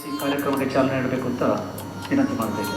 ತಿಳಿಸಿ ಕಾರ್ಯಕ್ರಮಕ್ಕೆ ಚಾಲನೆ ನೀಡಬೇಕು ಅಂತ ವಿನಂತಿ ಮಾಡಬೇಕು.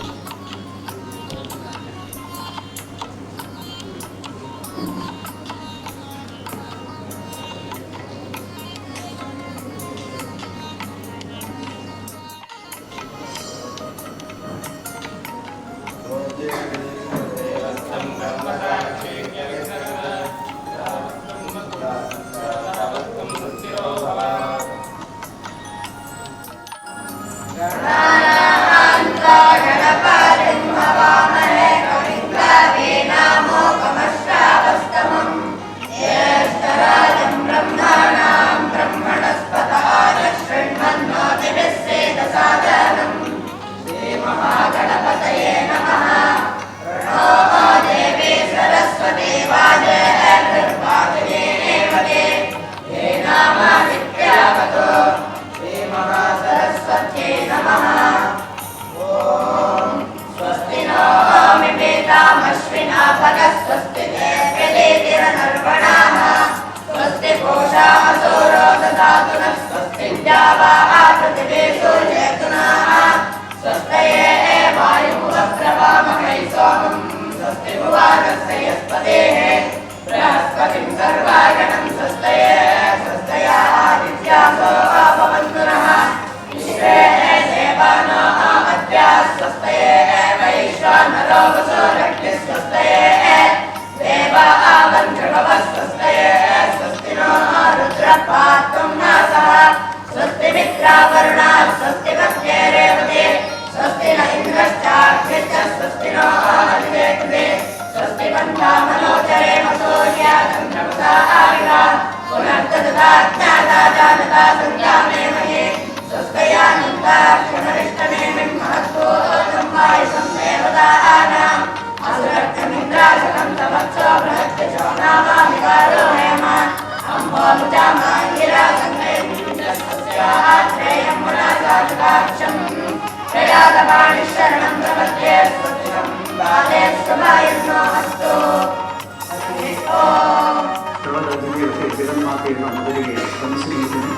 ಮೊದಲಿಗೆ ವಂದಿಸಿದ್ದೇನೆ.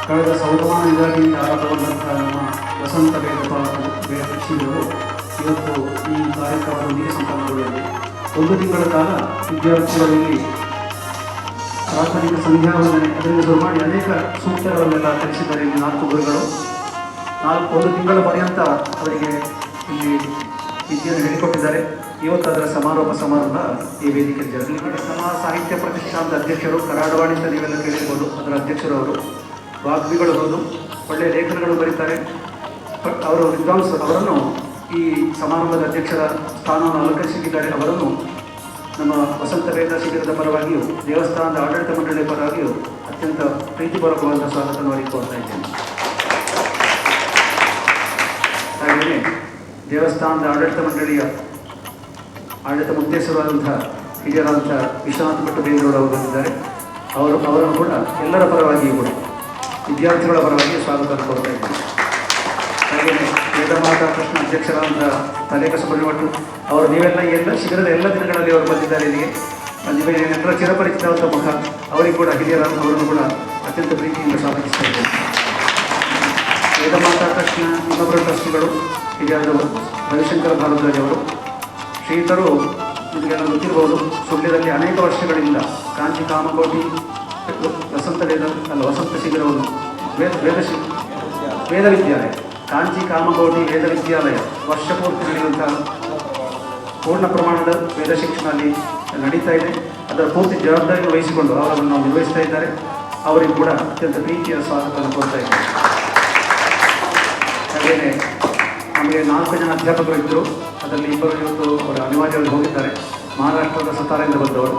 ಕಳೆದ ಸೌರಮಾನದಿಂದಾಗಿ ಆರಂಭಗೊಂಡಂತಹ ನಮ್ಮ ವಸಂತ ವೇದಶಿವರು ಇವತ್ತು ಈ ಕಾರ್ಯಕ್ರಮದೊಂದಿಗೆ ಸಂಪನ್ನಗೊಳ್ಳಲಿದೆ. 1 ತಿಂಗಳ ಕಾಲ ವಿದ್ಯಾರ್ಥಿಗಳಲ್ಲಿ ಪ್ರಾಥಮಿಕ ಸಂಧ್ಯಾವಂದನೆ ಅದರಿಂದ ಶುರು ಮಾಡಿ ಅನೇಕ ಸೂಕ್ತಗಳನ್ನೆಲ್ಲ ಕಲಿಸಿದ್ದಾರೆ. ಇಲ್ಲಿ 4 ಗುರುಗಳು 1 ತಿಂಗಳ ಪರ್ಯಂತ ಅವರಿಗೆ ಇಲ್ಲಿ ವಿದ್ಯೆಯನ್ನು ಹೇಳಿಕೊಟ್ಟಿದ್ದಾರೆ. ಇವತ್ತು ಅದರ ಸಮಾರೋಪ ಸಮಾರಂಭ ಈ ವೇದಿಕೆ ಜರಗಲಿದೆ. ಸಮಾಜ ಸಾಹಿತ್ಯ ಪ್ರತಿಷ್ಠಾನದ ಅಧ್ಯಕ್ಷರು, ಕರಾಡವಾಣಿ ಅಂತ ನೀವೆಲ್ಲ ಕೇಳಿರ್ಬೋದು, ಅದರ ಅಧ್ಯಕ್ಷರು ಅವರು. ವಾಗ್ಮಿಗಳು ಹೌದು, ಒಳ್ಳೆಯ ಲೇಖನಗಳು ಬರೀತಾರೆ. ಅವರು ವಿದ್ವಾಂಸರು. ಅವರನ್ನು ಈ ಸಮಾರಂಭದ ಅಧ್ಯಕ್ಷರ ಸ್ಥಾನವನ್ನು ಅಲಂಕರಿಸಿದ್ದಾರೆ. ಅವರನ್ನು ನಮ್ಮ ವಸಂತ ವೇದ ಶಿಬಿರದ ಪರವಾಗಿಯೂ ದೇವಸ್ಥಾನದ ಆಡಳಿತ ಮಂಡಳಿಯ ಪರವಾಗಿಯೂ ಅತ್ಯಂತ ಪ್ರೀತಿಪೂರ್ವಕವಾದ ಸ್ವಾಗತವನ್ನು ಅವರಿಗೆ ಕೋರ್ತಾ ಇದ್ದೇನೆ. ಹಾಗೆಯೇ ದೇವಸ್ಥಾನದ ಆಡಳಿತ ಮಂಡಳಿಯ ಆಡಳಿತ ಮುಖ್ಯಸ್ಥರಾದಂಥ ಹಿರಿಯರಾದಂಥ ವಿಶ್ವನಾಥ ಭಟ್ ಬೇಂದ್ರವರು ಬಂದಿದ್ದಾರೆ. ಅವರನ್ನು ಕೂಡ ಎಲ್ಲರ ಪರವಾಗಿಯೂ ಕೂಡ ವಿದ್ಯಾರ್ಥಿಗಳ ಪರವಾಗಿ ಸ್ವಾಗತವನ್ನು ಕೋರ್ತಾ ಇದ್ದೇನೆ. ಹಾಗೆಯೇ ವೇದಮಾತಾ ಕೃಷ್ಣ ಅಧ್ಯಕ್ಷರಾದಂಥ ತಲೇಕ ಸುಬ್ರಹ್ಮಣ್ಯ ಅವರು ನೀವೆಲ್ಲ ಶಿಬಿರದ ಎಲ್ಲ ದಿನಗಳಲ್ಲಿ ಅವರು ಬಂದಿದ್ದಾರೆ. ಇಲ್ಲಿಗೆ ಎಲ್ಲರ ಚಿರಪರಿಚಿತವಾದ ಮುಖ. ಅವರಿಗೆ ಕೂಡ ಹಿರಿಯರಾದ ಅವರನ್ನು ಕೂಡ ಅತ್ಯಂತ ಪ್ರೀತಿಯಿಂದ ಸ್ವಾಗತಿಸ್ತಾ ಇದ್ದೇನೆ. ವೇದಮಾತಾ ಕೃಷ್ಣ ಇನ್ನೊಬ್ಬರ ಟ್ರಸ್ಟಿಗಳು ಹಿರಿಯರಾದವರು ರವಿಶಂಕರ ಭಾರದ್ವಾಜ್ ಅವರು. ಶ್ರೀತರು ನಿಮಗೆಲ್ಲ ಗೊತ್ತಿರಬಹುದು, ಸುಳ್ಯದಲ್ಲಿ ಅನೇಕ ವರ್ಷಗಳಿಂದ ಕಾಂಚಿ ಕಾಮಕೋಟಿ ವಸಂತ ಶಿಬಿರವನ್ನು ವೇದ ವಿದ್ಯಾಲಯ ಕಾಂಚಿ ಕಾಮಕೋಟಿ ವೇದ ವಿದ್ಯಾಲಯ ವರ್ಷಪೂರ್ತಿ ನಡೆಯುವಂತಹ ಪೂರ್ಣ ಪ್ರಮಾಣದ ವೇದ ಶಿಕ್ಷಣ ಅಲ್ಲಿ ನಡೀತಾ ಇದೆ. ಅದರ ಪೂರ್ತಿ ಜವಾಬ್ದಾರಿಯನ್ನು ವಹಿಸಿಕೊಂಡು ಅವರನ್ನು ನಾವು ನಿರ್ವಹಿಸ್ತಾ ಇದ್ದಾರೆ. ಅವರಿಗೂ ಕೂಡ ಅತ್ಯಂತ ಪ್ರೀತಿಯ ಸ್ವಾಗತವನ್ನು ಕೊಡ್ತಾ ಇದ್ದಾರೆ. ಹಾಗೆಯೇ ನಮಗೆ 4 ಜನ ಅಧ್ಯಾಪಕರು ಇದ್ದರು. ಅದರಲ್ಲಿ 2 ಇವತ್ತು ಅವರು ಅನಿವಾರ್ಯವಾಗಿ ಹೋಗಿದ್ದಾರೆ. ಮಹಾರಾಷ್ಟ್ರದ ಸತಾರದಿಂದ ಬಂದವರು.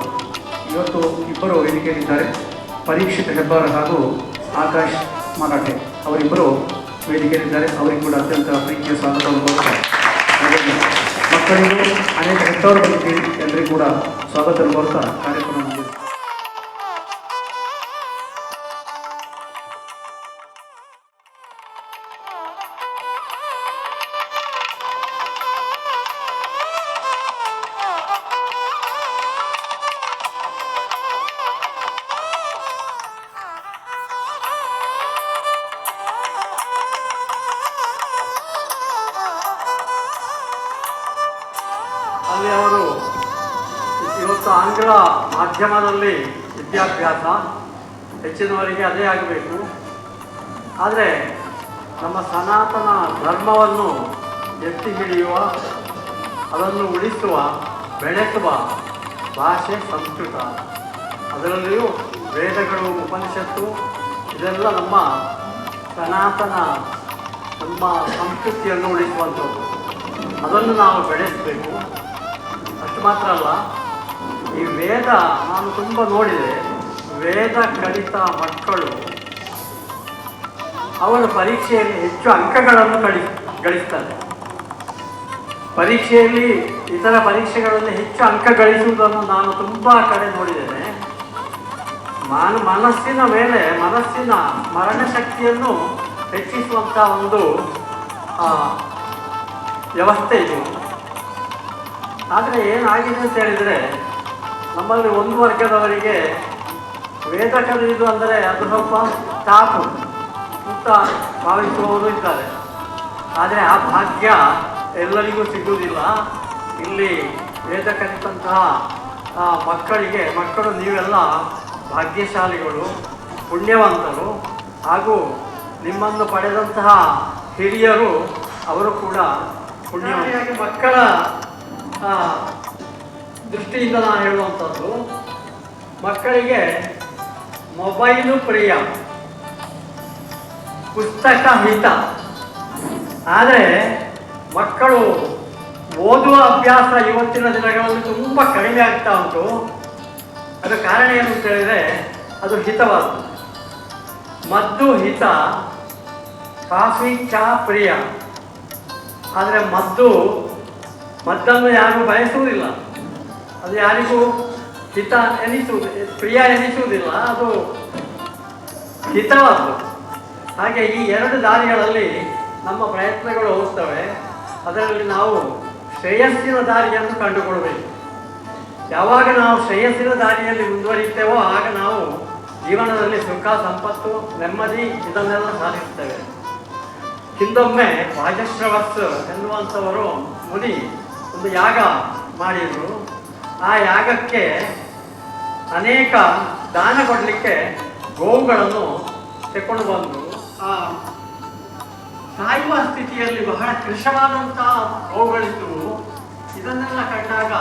ಇವತ್ತು 2 ವೇದಿಕೆಯಲ್ಲಿದ್ದಾರೆ. ಪರೀಕ್ಷಿತ್ ಹೆಬ್ಬಾರ್ ಹಾಗೂ ಆಕಾಶ್ ಮರಾಠೆ ಅವರಿಬ್ಬರು ವೇದಿಕೆಯಲ್ಲಿದ್ದಾರೆ. ಅವರಿಗೆ ಕೂಡ ಅತ್ಯಂತ ಪ್ರೀತಿಯ ಸ್ವಾಗತವನ್ನು ಕೋರುತ್ತಾರೆ. ಹಾಗಾಗಿ ಮಕ್ಕಳಿಗೂ ಅನೇಕ ಹೆತ್ತವರು ಬಂದಿದ್ದೀರಿ. ಎಲ್ಲರಿಗೂ ಕೂಡ ಸ್ವಾಗತವನ್ನು ಕೋರುತ್ತಾ ಕಾರ್ಯಕ್ರಮ ಆಂಗ್ಲ ಮಾಧ್ಯಮದಲ್ಲಿ ವಿದ್ಯಾಭ್ಯಾಸ, ಹೆಚ್ಚಿನವರಿಗೆ ಅದೇ ಆಗಬೇಕು. ಆದರೆ ನಮ್ಮ ಸನಾತನ ಧರ್ಮವನ್ನು ಎತ್ತಿ ಹಿಡಿಯುವ, ಅದನ್ನು ಉಳಿಸುವ, ಬೆಳೆಸುವ ಭಾಷೆ ಸಂಸ್ಕೃತ. ಅದರಲ್ಲಿಯೂ ವೇದಗಳು, ಉಪನಿಷತ್ತು ಇದೆಲ್ಲ ನಮ್ಮ ಸನಾತನ, ನಮ್ಮ ಸಂಸ್ಕೃತಿಯನ್ನು ಉಳಿಸುವಂಥದ್ದು. ಅದನ್ನು ನಾವು ಬೆಳೆಸಬೇಕು. ಅಷ್ಟು ಮಾತ್ರ ಅಲ್ಲ, ಈ ವೇದ ನಾನು ತುಂಬ ನೋಡಿದೆ. ವೇದ ಕಲಿತ ಮಕ್ಕಳು ಅವರ ಪರೀಕ್ಷೆಯಲ್ಲಿ ಹೆಚ್ಚು ಅಂಕಗಳನ್ನು ಗಳಿಸ್ತಾರೆ. ಪರೀಕ್ಷೆಯಲ್ಲಿ ಇತರ ಪರೀಕ್ಷೆಗಳಲ್ಲಿ ಹೆಚ್ಚು ಅಂಕ ಗಳಿಸುವುದನ್ನು ನಾನು ತುಂಬ ಕಡೆ ನೋಡಿದ್ದೇನೆ. ಮನಸ್ಸಿನ ಮೇಲೆ, ಮನಸ್ಸಿನ ಸ್ಮರಣ ಶಕ್ತಿಯನ್ನು ಹೆಚ್ಚಿಸುವಂಥ ಒಂದು ವ್ಯವಸ್ಥೆ ಇದು. ಆದರೆ ಏನಾಗಿದೆ ಅಂತ ಹೇಳಿದರೆ, ನಮ್ಮಲ್ಲಿ ಒಂದು ವರ್ಗದವರಿಗೆ ವೇದ ಕಲಿಯುವುದು ಅಂದರೆ ಅದು ಸ್ವಲ್ಪ ಟಾಪು ಅಂತ ಭಾವಿಸುವವರು ಇದ್ದಾರೆ. ಆದರೆ ಆ ಭಾಗ್ಯ ಎಲ್ಲರಿಗೂ ಸಿಗುವುದಿಲ್ಲ. ಇಲ್ಲಿ ವೇದ ಕಲಿತಂತಹ ಮಕ್ಕಳು ನೀವೆಲ್ಲ ಭಾಗ್ಯಶಾಲಿಗಳು, ಪುಣ್ಯವಂತರು. ಹಾಗೂ ನಿಮ್ಮನ್ನು ಪಡೆದಂತಹ ಹಿರಿಯರು ಅವರು ಕೂಡ ಪುಣ್ಯವಂತರಾಗಿ ಮಕ್ಕಳ ದೃಷ್ಟಿಯಿಂದ ನಾನು ಹೇಳುವಂಥದ್ದು, ಮಕ್ಕಳಿಗೆ ಮೊಬೈಲು ಪ್ರಿಯ, ಪುಸ್ತಕ ಹಿತ. ಆದರೆ ಮಕ್ಕಳು ಓದುವ ಅಭ್ಯಾಸ ಇವತ್ತಿನ ದಿನಗಳಲ್ಲಿ ತುಂಬ ಕಡಿಮೆ ಆಗ್ತಾ ಉಂಟು. ಅದರ ಕಾರಣ ಏನು ಅಂತ ಹೇಳಿದರೆ, ಅದು ಹಿತವಾದ್ದು. ಮದ್ದು ಹಿತ, ಕಾಫಿ ಚಹಾ ಪ್ರಿಯ. ಆದರೆ ಮದ್ದನ್ನು ಯಾರು ಬಯಸುವುದಿಲ್ಲ, ಅದು ಯಾರಿಗೂ ಹಿತ ಪ್ರಿಯ ಎನಿಸುವುದಿಲ್ಲ, ಅದು ಹಿತವಾದ್ದು. ಹಾಗೆ ಈ ಎರಡು ದಾರಿಗಳಲ್ಲಿ ನಮ್ಮ ಪ್ರಯತ್ನಗಳು ಹೋಗ್ತವೆ. ಅದರಲ್ಲಿ ನಾವು ಶ್ರೇಯಸ್ಸಿನ ದಾರಿಯನ್ನು ಕಂಡುಕೊಳ್ಬೇಕು. ಯಾವಾಗ ನಾವು ಶ್ರೇಯಸ್ಸಿನ ದಾರಿಯಲ್ಲಿ ಮುಂದುವರಿಯುತ್ತೇವೋ ಆಗ ನಾವು ಜೀವನದಲ್ಲಿ ಸುಖ, ಸಂಪತ್ತು, ನೆಮ್ಮದಿ ಇದನ್ನೆಲ್ಲ ಸಾಧಿಸುತ್ತೇವೆ. ಹಿಂದೊಮ್ಮೆ ವಾಜಶ್ರವಸ್ ಎನ್ನುವಂಥವರು ಮುನಿ ಒಂದು ಯಾಗ ಮಾಡಿದರು. ಆ ಯಾಗಕ್ಕೆ ಅನೇಕ ದಾನ ಕೊಡಲಿಕ್ಕೆ ಗೋವುಗಳನ್ನು ತೆಕ್ಕೊಂಡು ಬಂದರು. ಆ ಸಾಯುವ ಸ್ಥಿತಿಯಲ್ಲಿ ಬಹಳ ಕೃಶವಾದಂಥ ಗೋವುಗಳಿದ್ದವು. ಇದನ್ನೆಲ್ಲ ಕಂಡಾಗ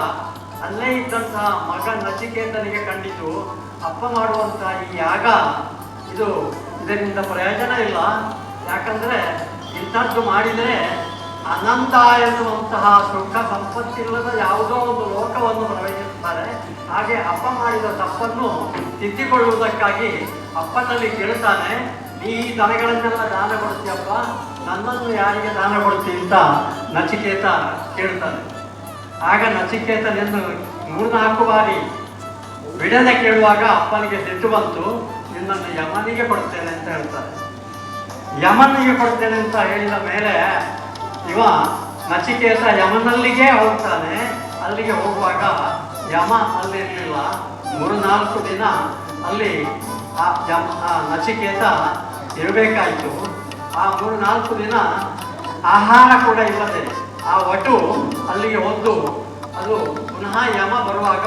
ಅಲ್ಲೇ ಇದ್ದಂತಹ ಮಗ ನಚಿಕೇತನಿಗೆ ಕಂಡಿತು, ಅಪ್ಪ ಮಾಡುವಂಥ ಈ ಯಾಗ ಇದರಿಂದ ಪ್ರಯೋಜನ ಇಲ್ಲ. ಯಾಕಂದರೆ ಇಂಥದ್ದು ಮಾಡಿದರೆ ಅನಂತ ಎನ್ನುವಂತಹ ಸುಖ ಸಂಪತ್ತಿಲ್ಲದ ಯಾವುದೋ ಒಂದು ಲೋಕವನ್ನು ಪ್ರವೇಶಿಸುತ್ತಾರೆ. ಹಾಗೆ ಅಪ್ಪ ಮಾಡಿದ ತಪ್ಪನ್ನು ತಿದ್ದಿಕೊಳ್ಳುವುದಕ್ಕಾಗಿ ಅಪ್ಪನಲ್ಲಿ ಕೇಳ್ತಾನೆ, ನೀ ಈ ದನಗಳನ್ನೆಲ್ಲ ದಾನ ಕೊಡ್ತೀಯಪ್ಪ, ನನ್ನನ್ನು ಯಾರಿಗೆ ದಾನ ಕೊಡ್ತೀವಿ ಅಂತ ನಚಿಕೇತ ಕೇಳ್ತಾನೆ. ಆಗ ನಚಿಕೇತನೆಂದು 3-4 ಬಾರಿ ಬಿಡದೆ ಕೇಳುವಾಗ ಅಪ್ಪನಿಗೆ ಸಿಟ್ಟು ಬಂತು. ನಿನ್ನನ್ನು ಯಮನಿಗೆ ಕೊಡ್ತೇನೆ ಅಂತ ಹೇಳ್ತಾರೆ. ಯಮನಿಗೆ ಕೊಡ್ತೇನೆ ಅಂತ ಹೇಳಿದ ಮೇಲೆ ಇವ ನಚಿಕೇತ ಯಮನಲ್ಲಿಗೆ ಹೋಗ್ತಾನೆ. ಅಲ್ಲಿಗೆ ಹೋಗುವಾಗ ಯಮ ಅಲ್ಲಿರಲಿಲ್ಲ. 3-4 ದಿನ ಅಲ್ಲಿ ನಚಿಕೇತ ಇರಬೇಕಾಯಿತು. ಆ 3-4 ದಿನ ಆಹಾರ ಕೂಡ ಇಲ್ಲದೆ ಆ ವಟು ಅಲ್ಲಿಗೆ ಹೋದ್ದು. ಅದು ಪುನಃ ಯಮ ಬರುವಾಗ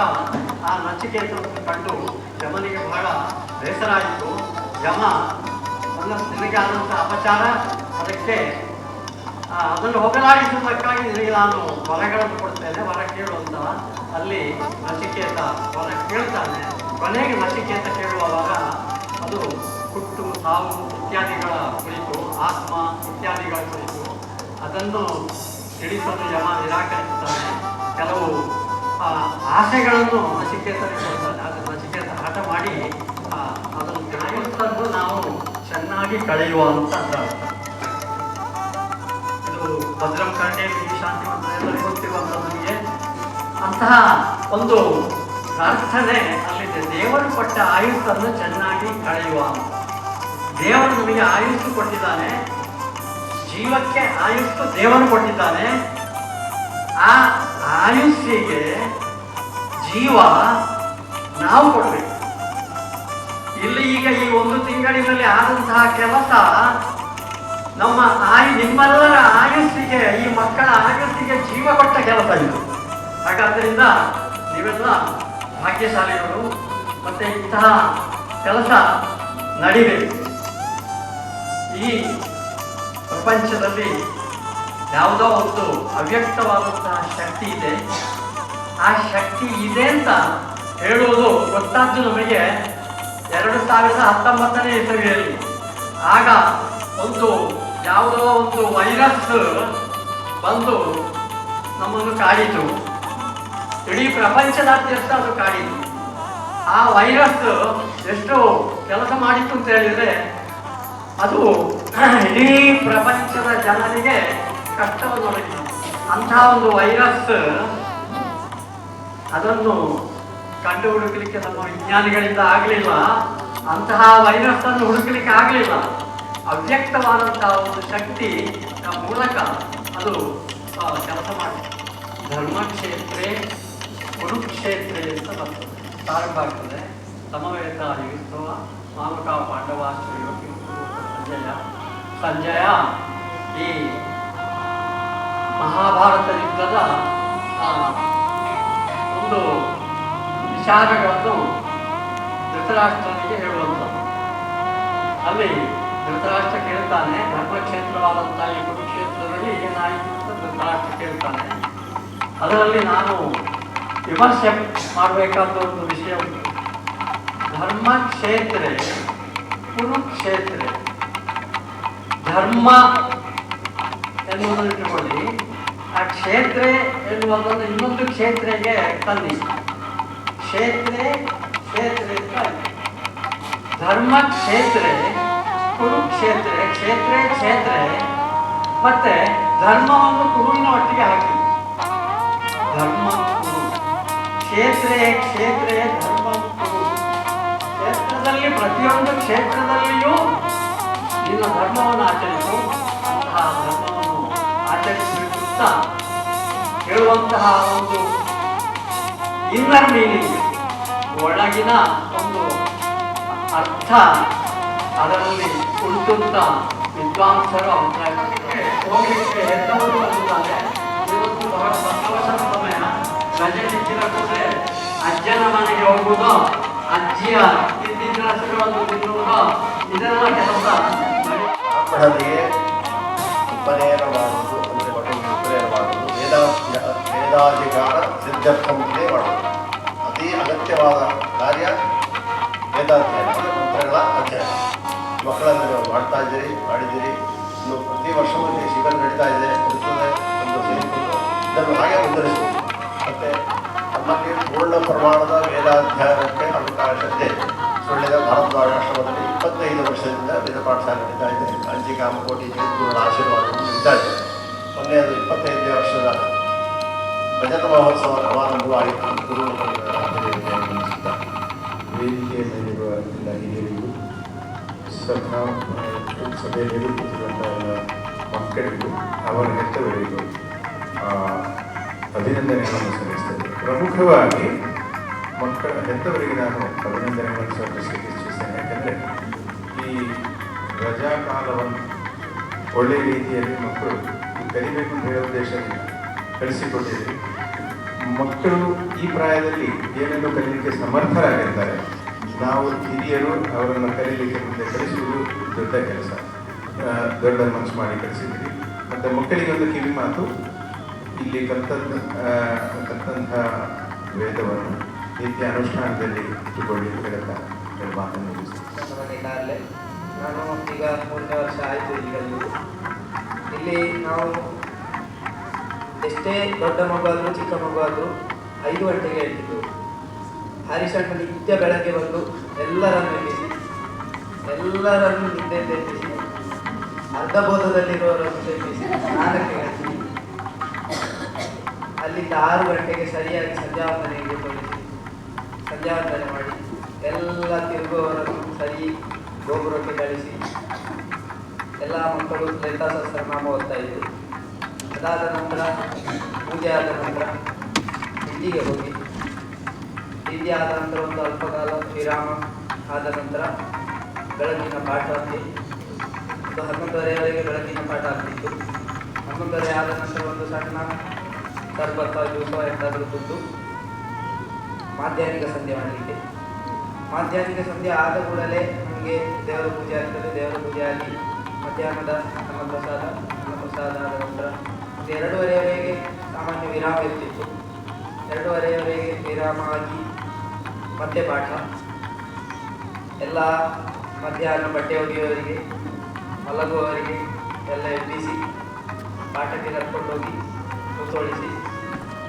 ಆ ನಚಿಕೇತನನ್ನು ಕಂಡು ಯಮನಿಗೆ ಬಹಳ ಬೇಸರ ಆಯಿತು. ಯಮ ನಿನಗೆ ಆದಂಥ ಅಪಚಾರ, ಅದಕ್ಕೆ ಅದನ್ನು ಹೋಗಲಾಡಿಸುವುದಕ್ಕಾಗಿ ನಿನಗೆ ನಾನು ವರಗಳನ್ನು ಕೊಡ್ತೇನೆ, ವರ ಕೇಳುವಂತ. ಅಲ್ಲಿ ನಚಿಕೇತ ವರ ಕೇಳ್ತಾನೆ. ಕೊನೆಗೆ ನಚಿಕೇತ ಕೇಳುವ ವರ ಅದು ಹುಟ್ಟು, ಸಾವು ಇತ್ಯಾದಿಗಳ ಕುರಿತು, ಆತ್ಮ ಇತ್ಯಾದಿಗಳ ಕುರಿತು. ಅದನ್ನು ತಿಳಿಸಲು ಯಮ ನಿರಾಕರಿಸುತ್ತಾನೆ. ಕೆಲವು ಆಸೆಗಳನ್ನು ನಚಿಕೇತನಿಗೆ ಕೊಡ್ತಾನೆ. ಆದರೆ ನಚಿಕೇತ ಹಠ ಮಾಡಿ ಅದನ್ನು ತಿಳಿಯುವಂಥದ್ದು ನಾವು ಚೆನ್ನಾಗಿ ಕಳೆಯುವಂಥ ಅರ್ಥ. ಇದು ಭದ್ರಂ ಕರ್ಣೆ ಶಾಂತಿ ಮಂತ್ರದಲ್ಲಿ ಗೊತ್ತಿರುವಂಥದ್ದು ನಮಗೆ. ಅಂತಹ ಒಂದು ಪ್ರಾರ್ಥನೆ ಅಲ್ಲಿದೆ. ದೇವರು ಕೊಟ್ಟ ಆಯುಸ್ಸನ್ನು ಚೆನ್ನಾಗಿ ಕಳೆಯುವ. ದೇವರು ನಮಗೆ ಆಯುಸ್ಸು ಕೊಟ್ಟಿದ್ದಾನೆ, ಜೀವಕ್ಕೆ ಆಯುಸ್ಸು ದೇವರು ಕೊಟ್ಟಿದ್ದಾನೆ. ಆ ಆಯುಸ್ಸಿಗೆ ಜೀವ ನಾವು ಕೊಡಬೇಕು. ಇಲ್ಲಿ ಈಗ ಈ 1 ತಿಂಗಳಿನಲ್ಲಿ ಆದಂತಹ ಕೆಲಸ ನಿಮ್ಮೆಲ್ಲರ ಆಯುಸ್ಸಿಗೆ, ಈ ಮಕ್ಕಳ ಆಯುಸ್ಸಿಗೆ ಜೀವ ಕೊಟ್ಟ ಕೆಲಸ ಇದು. ಹಾಗಾದ್ದರಿಂದ ನೀವೆಲ್ಲ ಭಾಗ್ಯಶಾಲಿಗಳು. ಮತ್ತು ಇಂತಹ ಕೆಲಸ ನಡಿಬೇಕು. ಈ ಪ್ರಪಂಚದಲ್ಲಿ ಯಾವುದೋ ಒಂದು ಅವ್ಯಕ್ತವಾದಂತಹ ಶಕ್ತಿ ಇದೆ. ಆ ಶಕ್ತಿ ಇದೆ ಅಂತ ಹೇಳುವುದು ಗೊತ್ತಾದ್ದು ನಮಗೆ 2019ನೇ ಇಸವಿಯಲ್ಲಿ. ಆಗ ಒಂದು ಯಾವುದೋ ಒಂದು ವೈರಸ್ ಬಂದು ನಮ್ಮನ್ನು ಕಾಡಿತು. ಇಡೀ ಪ್ರಪಂಚದಾದ್ಯಂತ ಅದು ಕಾಡಿತು. ಆ ವೈರಸ್ ಎಷ್ಟು ಕೆಲಸ ಮಾಡಿತ್ತು ಅಂತ ಹೇಳಿದರೆ, ಅದು ಇಡೀ ಪ್ರಪಂಚದ ಜನರಿಗೆ ಕಷ್ಟವನ್ನು ಒದಗಿಸಿತು. ಅಂತಹ ಒಂದು ವೈರಸ್, ಅದನ್ನು ಕಂಡು ಹುಡುಕಲಿಕ್ಕೆ ನಮ್ಮ ವಿಜ್ಞಾನಿಗಳಿಂದ ಆಗಲಿಲ್ಲ. ಅಂತಹ ವೈರಸ್ ಅನ್ನು ಹುಡುಕಲಿಕ್ಕೆ ಆಗಲಿಲ್ಲ. ಅವ್ಯಕ್ತವಾದಂತಹ ಒಂದು ಶಕ್ತಿ ಮೂಲಕ ಅದು ಕೆಲಸ ಮಾಡಿ ಧರ್ಮಕ್ಷೇತ್ರೇ ಕುರುಕ್ಷೇತ್ರೇ ಅಂತ ಬರ್ತದೆ, ಪ್ರಾರಂಭ ಆಗ್ತದೆ. ಸಮವೇತ ಯುಸ್ತವ ಮಾಮಕ ಪಾಂಡವಾಶ್ರಯ ಸಂಜಯ ಈ ಮಹಾಭಾರತ ಯುದ್ಧದ ಒಂದು ವಿಚಾರಗಳನ್ನು ಧೃತರಾಷ್ಟ್ರನಿಗೆ ಹೇಳುವಂಥದ್ದು. ಅಲ್ಲಿ ಧೃತರಾಷ್ಟ್ರ ಕೇಳ್ತಾನೆ, ಧರ್ಮಕ್ಷೇತ್ರವಾದಂಥ ಈ ಕುರುಕ್ಷೇತ್ರದಲ್ಲಿ ಏನಾಯಿತು ಅಂತ ಧೃತರಾಷ್ಟ್ರ ಕೇಳ್ತಾನೆ. ಅದರಲ್ಲಿ ನಾನು ವಿಮರ್ಶೆ ಮಾಡಬೇಕಾದ ಒಂದು ವಿಷಯ ಉಂಟು. ಧರ್ಮಕ್ಷೇತ್ರ ಕುರುಕ್ಷೇತ್ರ, ಧರ್ಮ ಎನ್ನುವುದನ್ನು ಇಟ್ಟುಕೊಳ್ಳಿ, ಆ ಕ್ಷೇತ್ರ ಎನ್ನುವುದನ್ನು ಇನ್ನೊಂದು ಕ್ಷೇತ್ರಕ್ಕೆ ತನ್ನಿ. ಕ್ಷೇತ್ರ ಧರ್ಮ ಕ್ಷೇತ್ರ ಕುರುಕ್ಷೇತ್ರ, ಕ್ಷೇತ್ರ ಮತ್ತೆ ಧರ್ಮವನ್ನು ಕುರುವಿನ ಒಟ್ಟಿಗೆ ಹಾಕಿ. ಧರ್ಮ ಕುರು ಕ್ಷೇತ್ರ ಧರ್ಮ ಕುರು. ಕ್ಷೇತ್ರದಲ್ಲಿ ಪ್ರತಿಯೊಂದು ಕ್ಷೇತ್ರದಲ್ಲಿಯೂ ನಿನ್ನ ಧರ್ಮವನ್ನು ಆಚರಿಸು. ಅಂತಹ ಧರ್ಮವನ್ನು ಆಚರಿಸುತ್ತಾ ಹೇಳುವಂತಹ ಒಂದು ಇನ್ನರ್ ಮೀನಿಂಗ್, ಒಳಗಿನ ಒಂದು ಅರ್ಥ ಅದರಲ್ಲಿ ಉಂಟು ಅಂತ ವಿದ್ವಾಂಸರು ಅಭಿಪ್ರಾಯ ಹೋಗಲಿಕ್ಕೆ ಹೆದ್ದವರು ಅನ್ನುತ್ತಾರೆ. ಇವತ್ತು ಬಹಳ ಸಂತೋಷದ ಸಮಯ. ರಜೆ ಸಿಕ್ಕಿದ ಕೂಡಲೇ ಅಜ್ಜನ ಮನೆಗೆ ಹೋಗುವುದು, ಅಜ್ಜಿಯ ತಿಂದಿದ್ದ ಹಸುಗಳನ್ನು ತಿನ್ನುವುದು, ಇದೆಲ್ಲ ಕೆಲಸ ಬ್ರಾಹ್ಮಣನಿಗೆ ಉಪನಯನವಾಗುವುದು, ಅಂದರೆ ಮಕ್ಕಳಿಗೆ ಉಪನಯನವಾಗುವುದು ವೇದಾಧಿಕಾರ ಸಿದ್ಧಾರ್ಥಂತೆ ಮಾಡುವುದು ಅತಿ ಅಗತ್ಯವಾದ ಕಾರ್ಯ. ವೇದಾಧ್ಯಯನ ಮಂತ್ರಗಳ ಅಧ್ಯಯನ ಮಕ್ಕಳನ್ನು ನೀವು ಮಾಡ್ತಾ ಇದ್ದೀರಿ, ಮಾಡಿದ್ದೀರಿ. ಇನ್ನು ಪ್ರತಿ ವರ್ಷವೂ ಶಿಬಿರ ನಡೀತಾ ಇದೆ, ಇರ್ತದೆ. ಒಂದು ಸೇರಿಕೊಂಡು ಇದನ್ನು ಹಾಗೆ ಮುಂದುವರಿಸಬಹುದು. ಮತ್ತು ನಮ್ಮಲ್ಲಿ ಪೂರ್ಣ ಪ್ರಮಾಣದ ವೇದಾಧ್ಯಯನಕ್ಕೆ ಅವಕಾಶ ಇದೆ. ಸುಳ್ಳಿನ ಭಾರದ್ವಾಜಾಶ್ರಮದಲ್ಲಿ 25 ವರ್ಷದಿಂದ ವೇದ ಪಾಠಶಾಲೆ ನಡೀತಾ ಇದೆ. ಅಂಜಿ ಕಾಮಕೋಟಿ ಜಗದ್ಗುರುಗಳ ಆಶೀರ್ವಾದಗಳು ನಡೀತಾ ಇದೆ. ಮೊನ್ನೆಯದು 25ನೇ ವರ್ಷದ ರಜತ ಮಹೋತ್ಸವ ಸಮಾರಂಭವಾಗಿತ್ತು. ವೇದಿಕೆಯ ಮೇಲಿರುವ ಎಲ್ಲ ಹಿರಿಯರಿಗೂ, ಸಭೆಯಲ್ಲಿ ಕೂತಿರುವಂಥ ಎಲ್ಲ ಮಕ್ಕಳಿಗೂ, ಅವರ ಹೆತ್ತವರಿಗೂ ಅಭಿನಂದನೆಗಳನ್ನು ಸಲ್ಲಿಸ್ತೇನೆ. ಪ್ರಮುಖವಾಗಿ ಮಕ್ಕಳ ಹೆತ್ತವರಿಗೆ ನಾನು ಅಭಿನಂದನೆಗಳನ್ನು ಸಲ್ಲಿಸಲಿಕ್ಕೆ ಇಚ್ಛಿಸ್ತೇನೆ. ಯಾಕೆಂದರೆ ಈ ರಜಾಕಾಲವನ್ನು ಒಳ್ಳೆಯ ರೀತಿಯಲ್ಲಿ ಮಕ್ಕಳು ಕಲಿಬೇಕು ಅಂತ ಹೇಳೋ ಉದ್ದೇಶದಿಂದ ಕಲಿಸಿಕೊಟ್ಟಿದ್ದೀರಿ. ಮಕ್ಕಳು ಈ ಪ್ರಾಯದಲ್ಲಿ ಏನೆಲ್ಲೋ ಕಲಿಯಲಿಕ್ಕೆ ಸಮರ್ಥರಾಗಿರ್ತಾರೆ. ನಾವು ಹಿರಿಯರು ಅವರನ್ನು ಕಲೀಲಿಕ್ಕೆ ಮುಂದೆ ಕಲಿಸುವುದು ದೊಡ್ಡ ಕೆಲಸ. ದೊಡ್ಡ ಮನಸ್ಸು ಮಾಡಿ ಕಲಿಸಿದ್ದೀರಿ. ಮತ್ತು ಮಕ್ಕಳಿಗೆ ಒಂದು ಕಿವಿ ಮಾತು, ಇಲ್ಲಿ ಕಲಿತಂಥ ವೇದವನ್ನು ನಿತ್ಯ ಅನುಷ್ಠಾನದಲ್ಲಿ ಇಟ್ಟುಕೊಳ್ಳಿ ಅಂತ ಹೇಳ್ತಾ ಮಾತನ್ನು ಮನೆಯಲ್ಲೇ ನಾನು ಈಗ 3ನೇ ವರ್ಷ ಆಯಿತು. ಈಗ ಇಲ್ಲಿ ನಾವು ಎಷ್ಟೇ ದೊಡ್ಡ ಮಗುವಾದರೂ ಚಿಕ್ಕ ಮಗುವಾದರೂ 5 ಗಂಟೆಗೆ ಹೇಳ್ತಿದ್ದು. ಹರಿಶಣ್ಣ ನಿತ್ಯ ಬೆಳಗ್ಗೆ ಬಂದು ಎಲ್ಲರನ್ನು ಎಬ್ಬಿಸಿ, ಎಲ್ಲರನ್ನು ನಿದ್ದೆ ತೆಪ್ಪಿಸಿ, ಅರ್ಧ ಬೋಧದಲ್ಲಿರುವವರನ್ನು ತೆಪ್ಪಿಸಿ 4ಕ್ಕೆ ಹೇಳ್ತೀನಿ. ಅಲ್ಲಿಂದ 6 ಗಂಟೆಗೆ ಸರಿಯಾಗಿ ಸಂಧ್ಯಾವಂದನೆಗೆ ತೋರಿಸಿ, ಸಂಧ್ಯಾವಂದನೆ ಮಾಡಿ ಎಲ್ಲ ತಿರುಗುವವರನ್ನು ಸರಿ ಗೋಪುರಕ್ಕೆ ಕಳಿಸಿ ಎಲ್ಲ ಮಕ್ಕಳು ಲಲಿತಾ ಸಹಸ್ರನಾಮ ಓದ್ತಾ ಇದ್ದರು. ಅದಾದ ನಂತರ ಪೂಜೆ ಆದ ನಂತರ ತಿಂಡಿಗೆ ಹೋಗಿ, ತಿಂಡಿ ಆದ ನಂತರ ಒಂದು ಅಲ್ಪ ಕಾಲ ವಿರಾಮ ಆದ ನಂತರ ಬೆಳಗಿನ ಪಾಠ ಒಂದು 11:30ವರೆಗೆ ಬೆಳಗಿನ ಪಾಠ ಆಗ್ತಿತ್ತು. 11:30 ಆದ ನಂತರ ಒಂದು ಸಣ್ಣ ಸರ್ಬತ್ತ ಜ್ಯೂಸೋ ಎಂತಾದರೂ ಕುದ್ದು ಮಾಧ್ಯಾಹ್ನಿಕ ಸಂಧ್ಯೆ ಮಾಡಲಿಕ್ಕೆ. ಮಾಧ್ಯಾಹ್ನಿಕ ಸಂಧ್ಯೆ ಆದ ಕೂಡಲೇ ನಮಗೆ ದೇವರ ಪೂಜೆ ಆಗ್ತದೆ. ದೇವರ ಪೂಜೆ ಆಗಿ ಮಧ್ಯಾಹ್ನದ ಅನ್ನಪ್ರಸಾದ ಆದ ನಂತರ 2:30ವರೆಗೆ ಸಾಮಾನ್ಯ ವಿರಾಮ ಇರ್ತಿತ್ತು. 2:30ವರೆಗೆ ವಿರಾಮ ಆಗಿ ಮತ್ತೆ ಪಾಠ. ಎಲ್ಲ ಮಧ್ಯಾಹ್ನ ಬಟ್ಟೆ ಒಗೆಯುವವರಿಗೆ ಮಲಗುವವರಿಗೆ ಎಲ್ಲ ಎಬ್ಬಿಸಿ ಪಾಠಕ್ಕೆ ಕರ್ಕೊಂಡೋಗಿ ಕೂತ್ಕೊಳ್ಳಿಸಿ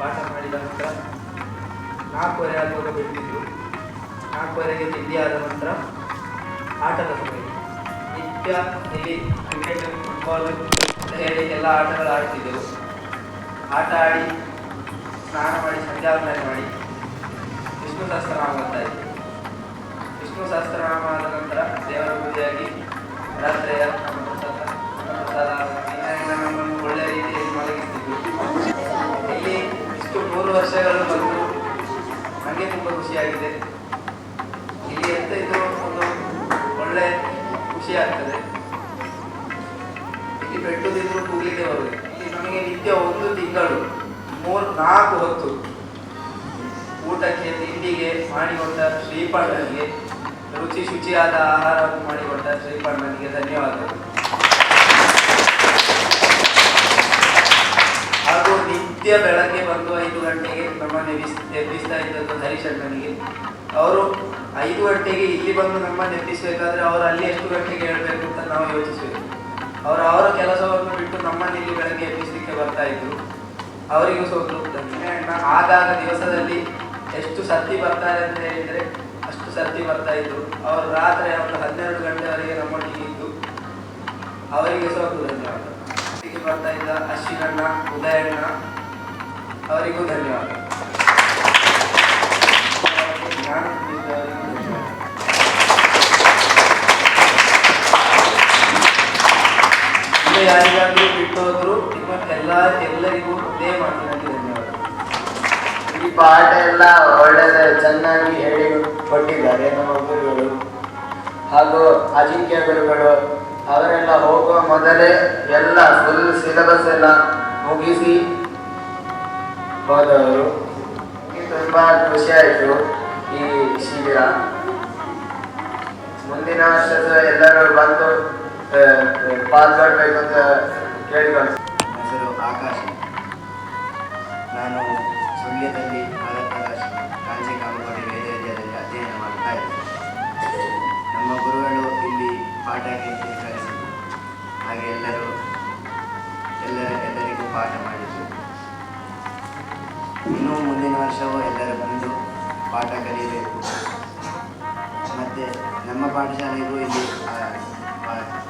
ಪಾಠ ಮಾಡಿದ ನಂತರ 4:15 ಆಗುವಾಗ ಬಿಡ್ತಿದ್ರು. 4:15ಗೆ ತಿಂಡಿ ಆದ ನಂತರ ಆಟದ ಸಮಯ. ನಿತ್ಯ ಇಲ್ಲಿ ಕ್ರಿಕೆಟ್, ಫುಟ್ಬಾಲ್ ಹೇಳಿ ಎಲ್ಲ ಆಟಗಳು ಆಡ್ತಿದ್ದೆವು. ಆಟ ಆಡಿ ಸ್ನಾನ ಮಾಡಿ ಸಂಧ್ಯಾವಂದನೆ ಮಾಡಿ ವಿಷ್ಣು ಸಹಸ್ರನಾಮ ಬರ್ತಾ ಇತ್ತು. ವಿಷ್ಣು ಸಹಸ್ರನಾಮ ಆದ ನಂತರ ದೇವರ ಪೂಜೆಯಾಗಿ ರಾತ್ರಿಯ ಪ್ರಸಾದ ನಮ್ಮನ್ನು ಒಳ್ಳೆಯ ರೀತಿಯಲ್ಲಿ ಮಲಗಿಸ್ತಿದ್ವಿ. ಇಲ್ಲಿ ಇಷ್ಟು 3 ವರ್ಷಗಳು ಬಂದು ನನಗೆ ತುಂಬ ಖುಷಿಯಾಗಿದೆ. ಇಲ್ಲಿ ಎಂತ ಇದ್ರೂ ಒಂದು ಒಳ್ಳೆ ಖುಷಿ ಆಗ್ತದೆ. ಇಲ್ಲಿ ಬೆಟ್ಟದಿದ್ರು ಕೂಗ್ಲಿಕ್ಕೆ ಬರುವುದು. ಇಲ್ಲಿ ನಮಗೆ ನಿತ್ಯ 1 ತಿಂಗಳು 3-4 ಹೊತ್ತು ಊಟಕ್ಕೆ ತಿಂಡಿಗೆ ಮಾಡಿಕೊಟ್ಟ ಶ್ರೀಪಾಂಡನಿಗೆ, ರುಚಿ ಶುಚಿಯಾದ ಆಹಾರವನ್ನು ಮಾಡಿಕೊಟ್ಟ ಶ್ರೀಪಾಂಡನಿಗೆ ಧನ್ಯವಾದಗಳು. ಹಾಗೂ ನಿತ್ಯ ಬೆಳಗ್ಗೆ ಬಂದು 5 ಗಂಟೆಗೆ ನಮ್ಮನ್ನು ಎಬ್ಬಿಸ್ತಾ ಇದ್ದದ್ದು ಹರಿಶಣ್ಣನಿಗೆ. ಅವರು 5 ಗಂಟೆಗೆ ಇಲ್ಲಿ ಬಂದು ನಮ್ಮನ್ನು ಎಬ್ಬಿಸಬೇಕಾದ್ರೆ ಅವರು ಅಲ್ಲಿ ಎಷ್ಟು ಗಂಟೆಗೆ ಹೇಳಬೇಕು ಅಂತ ನಾವು ಯೋಚಿಸಬೇಕು. ಅವರ ಕೆಲಸವನ್ನು ಬಿಟ್ಟು ನಮ್ಮನ್ನು ಇಲ್ಲಿ ಬೆಳಗ್ಗೆ ಎಬ್ಬಿಸಲಿಕ್ಕೆ ಬರ್ತಾ ಇದ್ರು. ಅವರಿಗೂ ಸ್ವಲ್ಪ ಆಗಾಗ ದಿವಸದಲ್ಲಿ ಎಷ್ಟು ಸರ್ತಿ ಬರ್ತಾರೆ ಅಂತ ಹೇಳಿದರೆ ಅಷ್ಟು ಸರ್ತಿ ಬರ್ತಾ ಇದ್ರು. ಅವರು ರಾತ್ರಿ ಒಂದು 12 ಗಂಟೆವರೆಗೆ ನಮ್ಮೊಟ್ಟಿಗೆ ಇದ್ದು ಅವರಿಗೆ ಸ್ವಲ್ಪ ಧನ್ಯವಾದ. ಬರ್ತಾ ಇದ್ದ ಅಶ್ವಿನಣ್ಣ, ಉದಯಣ್ಣ ಅವರಿಗೂ ಧನ್ಯವಾದ. ಜ್ಞಾನ ತಿಳಿಸಿದವರಿಗೂ ಧನ್ಯವಾದ. ಇನ್ನು ಯಾರಿಗಾದ್ರೂ ಬಿಟ್ಟು ಹೋದ್ರು ಎಲ್ಲರಿಗೂ ಅದೇ ಮಾತಿನಲ್ಲಿ ಧನ್ಯವಾದ. ಈ ಪಾಠ ಎಲ್ಲ ಒಳ್ಳೆಯ ಚೆನ್ನಾಗಿ ಹೇಳಿ ಕೊಟ್ಟಿದ್ದಾರೆ ನಮ್ಮ ಗುರುಗಳು ಹಾಗೂ ಅಜಿಂಕ್ಯ ಗುರುಗಳು. ಅವರೆಲ್ಲ ಹೋಗುವ ಮೊದಲೇ ಎಲ್ಲ ಫುಲ್ ಸಿಲೆಬಸ್ ಎಲ್ಲ ಮುಗಿಸಿ ಹೋದವರು. ತುಂಬಾ ಖುಷಿಯಾಯಿತು ಈ ಶಿಬಿರ. ಮುಂದಿನ ವರ್ಷದ ಎಲ್ಲರೂ ಬಂದು ಪಾಲ್ಗೊಳ್ಬೇಕು ಅಂತ ಕೇಳಿಕೊಂಡು. ಹೆಸರು ಆಕಾಶ. ನಾನು ಸುಳ್ಯದಲ್ಲಿ ಕಾಂಚಿ ಕಾಮಕೋಟಿ ವೇದ ವಿದ್ಯಾಲಯದಲ್ಲಿ ಅಧ್ಯಯನ ಮಾಡ್ತಾ ಇದ್ದೆ. ನಮ್ಮ ಗುರುಗಳು ಇಲ್ಲಿ ಪಾಠಕ್ಕೆ ಕಲಿಸಿದ್ದು, ಹಾಗೆ ಎಲ್ಲರಿಗೂ ಪಾಠ ಮಾಡಿದ್ರು. ಇನ್ನೂ ಮುಂದಿನ ವರ್ಷವೂ ಎಲ್ಲರೂ ಬಂದು ಪಾಠ ಕಲಿಯಬೇಕು. ಮತ್ತು ನಮ್ಮ ಪಾಠಶಾಲೆಗೂ ಇಲ್ಲಿ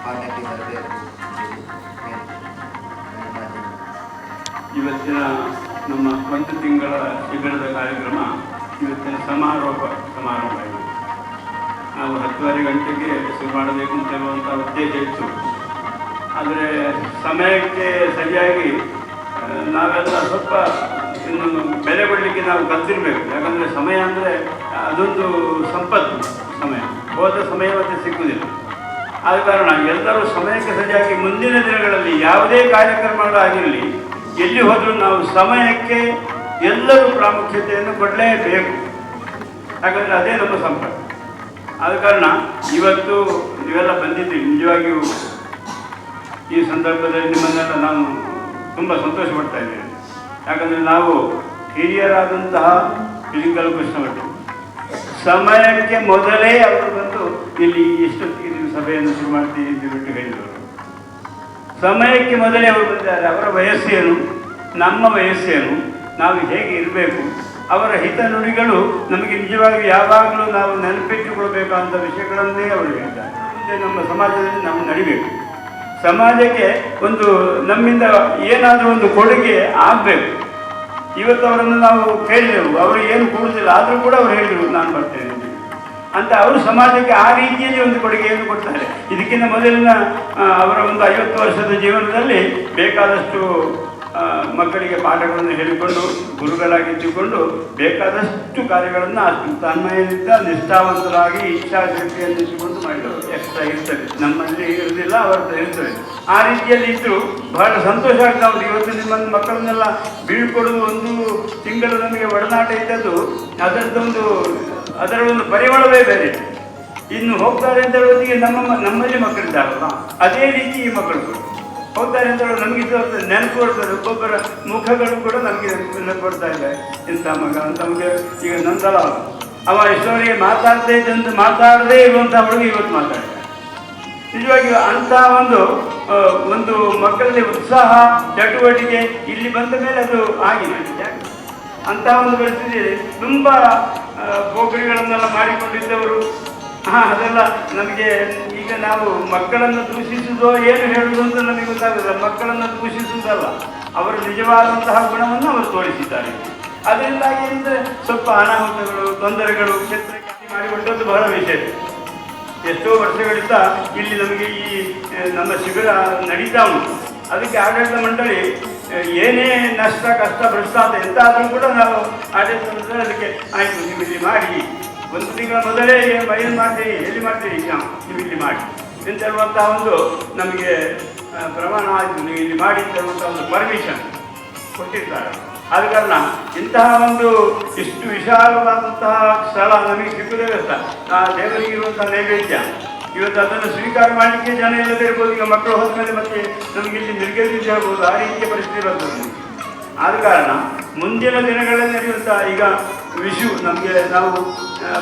ಪಾಠಕ್ಕೆ ಬರಬೇಕು. ಇವತ್ತಿನ ನಮ್ಮ 1 ತಿಂಗಳ ಶಿಬಿರದ ಕಾರ್ಯಕ್ರಮ ಇವತ್ತಿನ ಸಮಾರೋಪ ಇದೆ. ನಾವು 10:30 ಗಂಟೆಗೆ ಶುರು ಮಾಡಬೇಕು ಅಂತ ಹೇಳುವಂಥ ಉದ್ದೇಶ ಇತ್ತು. ಆದರೆ ಸಮಯಕ್ಕೆ ಸರಿಯಾಗಿ ನಾವೆಲ್ಲ ಸ್ವಲ್ಪ ಇನ್ನು ಬೆಲೆ ಕೊಡಲಿಕ್ಕೆ ನಾವು ಕಲ್ತಿರ್ಬೇಕು. ಯಾಕಂದರೆ ಸಮಯ ಅಂದರೆ ಅದೊಂದು ಸಂಪತ್ತು. ಸಮಯ ಹೋದ ಸಮಯ ಮತ್ತೆ ಸಿಕ್ಕುವುದಿಲ್ಲ. ಆದ ಕಾರಣ ಎಲ್ಲರೂ ಸಮಯಕ್ಕೆ ಸರಿಯಾಗಿ ಮುಂದಿನ ದಿನಗಳಲ್ಲಿ ಯಾವುದೇ ಕಾರ್ಯಕ್ರಮಗಳು ಆಗಿರಲಿ, ಎಲ್ಲಿ ಹೋದರೂ ನಾವು ಸಮಯಕ್ಕೆ ಎಲ್ಲರೂ ಪ್ರಾಮುಖ್ಯತೆಯನ್ನು ಕೊಡಲೇಬೇಕು. ಯಾಕಂದರೆ ಅದೇ ನಮ್ಮ ಸಂಪತ್ತು. ಆದ ಕಾರಣ ಇವತ್ತು ನೀವೆಲ್ಲ ಬಂದಿದ್ದೀವಿ. ನಿಜವಾಗಿಯೂ ಈ ಸಂದರ್ಭದಲ್ಲಿ ನಿಮ್ಮನ್ನೆಲ್ಲ ನಾನು ತುಂಬ ಸಂತೋಷ ಪಡ್ತಾ ಇದ್ದೇನೆ. ಯಾಕಂದರೆ ನಾವು ಹಿರಿಯರಾದಂತಹ ಇಲಿಂಗಲ್ ಕೃಷ್ಣಭಟ್ರು ಸಮಯಕ್ಕೆ ಮೊದಲೇ ಅವರು ಬಂದು ಇಲ್ಲಿ ಎಷ್ಟೊತ್ತಿಗೆ ನೀವು ಸಭೆಯನ್ನು ಶುರು ಮಾಡ್ತೀವಿ ಅಂತ ಬಿಟ್ಟು ಹೇಳಿದರು. ಸಮಯಕ್ಕೆ ಮೊದಲೇ ಅವರು ಬಂದಿದ್ದಾರೆ. ಅವರ ವಯಸ್ಸೇನು, ನಮ್ಮ ವಯಸ್ಸೇನು, ನಾವು ಹೇಗೆ ಇರಬೇಕು, ಅವರ ಹಿತ ನುಡಿಗಳು ನಮಗೆ ನಿಜವಾಗಿ ಯಾವಾಗಲೂ ನಾವು ನೆನಪಿಟ್ಟುಕೊಳ್ಬೇಕಾದಂಥ ವಿಷಯಗಳನ್ನೇ ಅವರು ಹೇಳಿದ್ದಾರೆ. ಮುಂದೆ ನಮ್ಮ ಸಮಾಜದಲ್ಲಿ ನಾವು ನಡಿಬೇಕು. ಸಮಾಜಕ್ಕೆ ಒಂದು ನಮ್ಮಿಂದ ಏನಾದರೂ ಒಂದು ಕೊಡುಗೆ ಆಗಬೇಕು. ಇವತ್ತು ಅವರನ್ನು ನಾವು ಕೇಳಿದೆವು, ಅವರು ಏನು ಕೊಡುವುದಿಲ್ಲ, ಆದರೂ ಕೂಡ ಅವರು ಹೇಳಿದರು ನಾನು ಬರ್ತೇನೆ ಅಂತ. ಅವರು ಸಮಾಜಕ್ಕೆ ಆ ರೀತಿಯಲ್ಲಿ ಒಂದು ಕೊಡುಗೆಯನ್ನು ಕೊಡ್ತಾರೆ. ಇದಕ್ಕಿಂತ ಮೊದಲಿನ ಅವರ ಒಂದು 50 ವರ್ಷದ ಜೀವನದಲ್ಲಿ ಬೇಕಾದಷ್ಟು ಮಕ್ಕಳಿಗೆ ಪಾಠಗಳನ್ನು ಹೇಳಿಕೊಂಡು ಗುರುಗಳಾಗಿದ್ದುಕೊಂಡು ಬೇಕಾದಷ್ಟು ಕಾರ್ಯಗಳನ್ನು ಅಷ್ಟು ತನ್ಮಯದಿಂದ ನಿಷ್ಠಾವಂತರಾಗಿ ಇಚ್ಛಾಶಕ್ತಿಯನ್ನು ಇಟ್ಟುಕೊಂಡು ಮಾಡಿದವರು ಎಕ್ಸ್ಟ್ರಾ ಇರ್ತದೆ, ನಮ್ಮಲ್ಲಿ ಇರುವುದಿಲ್ಲ, ಅವರದ್ದು ಇರ್ತದೆ. ಆ ರೀತಿಯಲ್ಲಿ ಇದ್ದರೂ ಬಹಳ ಸಂತೋಷ ಆಗ್ತಾ ಉಂಟು. ಇವತ್ತು ನಿಮ್ಮ ಮಕ್ಕಳನ್ನೆಲ್ಲ ಬೀಳ್ಕೊಡುವುದು, ಒಂದು ತಿಂಗಳು ನಮಗೆ ಒಡನಾಟ ಇದ್ದದ್ದು ಅದರ ಒಂದು ಪರಿಮಳವೇ ಬೇರೆ. ಇನ್ನು ಹೋಗ್ತಾರೆ ಅಂತ ಹೇಳೋದಿಗೆ ನಮ್ಮಲ್ಲಿ ಮಕ್ಕಳಿದ್ದಾರಲ್ಲ, ಅದೇ ರೀತಿ ಈ ಮಕ್ಕಳು ಹೋಗ್ತಾರೆ ಅಂತ ಹೇಳೋದು ನಮಗೆ ನೆನಪು ಕೊಡ್ತಾರೆ. ಒಬ್ಬೊಬ್ಬರ ಮುಖಗಳು ಕೂಡ ನಮಗೆ ನೆನಪು ಕೊಡ್ತಾ ಇದೆ. ಇಂಥ ಮಗ ಅಂತ ನಮಗೆ ಈಗ ನಂತರ ಅವ ಇಷ್ಟವರಿಗೆ ಮಾತಾಡದೇ ಇರುವಂಥ ಹುಡುಗಿ ಇವತ್ತು ಮಾತಾಡ್ತಾರೆ. ನಿಜವಾಗಿಯೂ ಅಂಥ ಒಂದು ಮಕ್ಕಳಲ್ಲಿ ಉತ್ಸಾಹ ಚಟುವಟಿಕೆ ಇಲ್ಲಿ ಬಂದ ಮೇಲೆ ಅದು ಆಗಿದೆ. ಅಂಥ ಒಂದು ಪರಿಸ್ಥಿತಿಯಲ್ಲಿ ತುಂಬ ಪೋಖರಿಗಳನ್ನೆಲ್ಲ ಮಾಡಿಕೊಂಡಿದ್ದವರು. ಅದೆಲ್ಲ ನಮಗೆ ಈಗ ನಾವು ಮಕ್ಕಳನ್ನು ದೂಷಿಸುವುದೋ ಏನು ಹೇಳುವುದು ಅಂತ ನಮಗೆ ಗೊತ್ತಾಗಲ್ಲ. ಮಕ್ಕಳನ್ನು ದೂಷಿಸುವುದಲ್ಲ, ಅವರ ನಿಜವಾದಂತಹ ಗುಣವನ್ನು ಅವರು ತೋರಿಸಿದ್ದಾರೆ. ಅದರಿಂದಾಗಿ ಅಂದರೆ ಸ್ವಲ್ಪ ಅನಾಹುತಗಳು, ತೊಂದರೆಗಳು ಕ್ಷೇತ್ರಕ್ಕೆ ಮಾಡಿಕೊಂಡದ್ದು ಬಹಳ ವಿಷಯ. ಎಷ್ಟೋ ವರ್ಷಗಳಿಂದ ಇಲ್ಲಿ ನಮಗೆ ಈ ನಮ್ಮ ಶಿಬಿರ ನಡೀತಾ ಉಂಟು. ಅದಕ್ಕೆ ಆಡಳಿತ ಮಂಡಳಿ ಏನೇ ನಷ್ಟ ಕಷ್ಟ ಭ್ರಷ್ಟ ಅಂತ ಎಂತ ಆದರೂ ಕೂಡ ನಾವು ಆಡಳಿತ ಮಂಡಳಿ ಅದಕ್ಕೆ ಆಯಿತು, ನೀವು ಇಲ್ಲಿ ಮಾಡಿ, ಒಂದು ತಿಂಗಳ ಮೊದಲೇ ಏನು ಮಾಡ್ತೀರಿ, ಎಲ್ಲಿ ಮಾಡ್ತೀರಿ, ನೀವು ಇಲ್ಲಿ ಮಾಡಿ ಅಂತ ಹೇಳುವಂಥ ಒಂದು ನಮಗೆ ಪ್ರಮಾಣ ಆಯಿತು, ನೀವು ಇಲ್ಲಿ ಮಾಡಿ ಅಂತ ಹೇಳುವಂಥ ಒಂದು ಪರ್ಮಿಷನ್ ಕೊಟ್ಟಿರ್ತಾರೆ. ಆದ ಕಾರಣ ಇಂತಹ ಒಂದು ಇಷ್ಟು ವಿಶಾಲವಾದಂತಹ ಸ್ಥಳ ನಮಗೆ ಸಿಕ್ಕುವುದೇ ವ್ಯವಸ್ಥೆ. ಆ ದೇವರಿಗೆ ಇರುವಂಥ ನೈವೇದ್ಯ ಇವತ್ತು ಅದನ್ನು ಸ್ವೀಕಾರ ಮಾಡಲಿಕ್ಕೆ ಜನ ಇಲ್ಲದೇ ಇರ್ಬೋದು. ಈಗ ಮಕ್ಕಳು ಹೋದ್ಮೇಲೆ ಮತ್ತೆ ನಮಗೆ ಇಲ್ಲಿ ನಿರ್ಗತಿಸಿ ಹೇಳ್ಬೋದು, ಆ ರೀತಿಯ ಪರಿಸ್ಥಿತಿ ಬರ್ತದೆ. ಆದ ಕಾರಣ ಮುಂದಿನ ದಿನಗಳಲ್ಲಿ ನಡೆಯುವಂಥ ಈಗ ವಿಷು ನಮಗೆ ನಾವು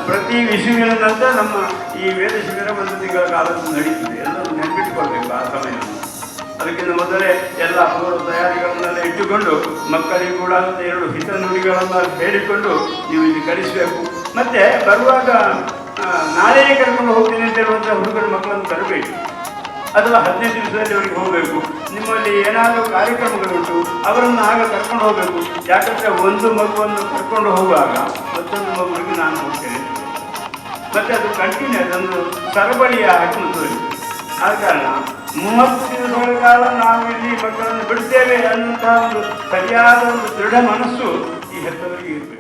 ಪ್ರತಿ ವಿಷುವಿನ ನಂತರ ನಮ್ಮ ಈ ವೇದ ಶಿಬಿರ ಒಂದು ತಿಂಗಳ ಕಾಲದಲ್ಲಿ ನಡೀತದೆ. ಎಲ್ಲರೂ ನೆನಪಿಟ್ಟುಕೊಳ್ಬೇಕು ಆ ಸಮಯವನ್ನು. ಅದಕ್ಕಿಂತ ಮೊದಲೇ ಎಲ್ಲ ಪೂರ್ವ ತಯಾರಿಗಳನ್ನೆಲ್ಲ ಇಟ್ಟುಕೊಂಡು ಮಕ್ಕಳಿಗೆ ಕೂಡ 2 ಹಿತ ನುಡಿಗಳನ್ನು ಹೇಳಿಕೊಂಡು ನೀವು ಇಲ್ಲಿ ಕಳಿಸಬೇಕು. ಮತ್ತು ಬರುವಾಗ ನಾಳೆಯೇ ಕರ್ಕೊಂಡು ಹೋಗ್ತೀನಿ ಅಂತ ಹೇಳುವಂಥ ಹುಡುಗರ ಮಕ್ಕಳನ್ನು ತರಬೇಕು, ಅಥವಾ 15 ದಿವಸದಲ್ಲಿ ಅವರಿಗೆ ಹೋಗಬೇಕು. ನಿಮ್ಮಲ್ಲಿ ಏನಾದರೂ ಕಾರ್ಯಕ್ರಮಗಳುಂಟು, ಅವರನ್ನು ಆಗ ಕರ್ಕೊಂಡು ಹೋಗಬೇಕು. ಯಾಕಂದರೆ ಒಂದು ಮಗುವನ್ನು ಕರ್ಕೊಂಡು ಹೋಗುವಾಗ ಮತ್ತೊಂದು ಮಗುವಿಗೆ ನಾನು ಹೋಗ್ತೇನೆ, ಮತ್ತು ಅದು ಕಂಟಿನ್ಯೂಸ್ ಒಂದು ಸರಬಳಿಯ ಹಾಕುವುದು. ಆದ ಕಾರಣ 30 ದಿವಸಗಳ ಕಾಲ ನಾವು ಇಲ್ಲಿ ಮಕ್ಕಳನ್ನು ಬಿಡ್ತೇವೆ ಅನ್ನುವಂತಹ ಒಂದು ಸರಿಯಾದ ಒಂದು ದೃಢ ಮನಸ್ಸು ಈ ಹೆತ್ತವರಿಗೆ ಇರಬೇಕು.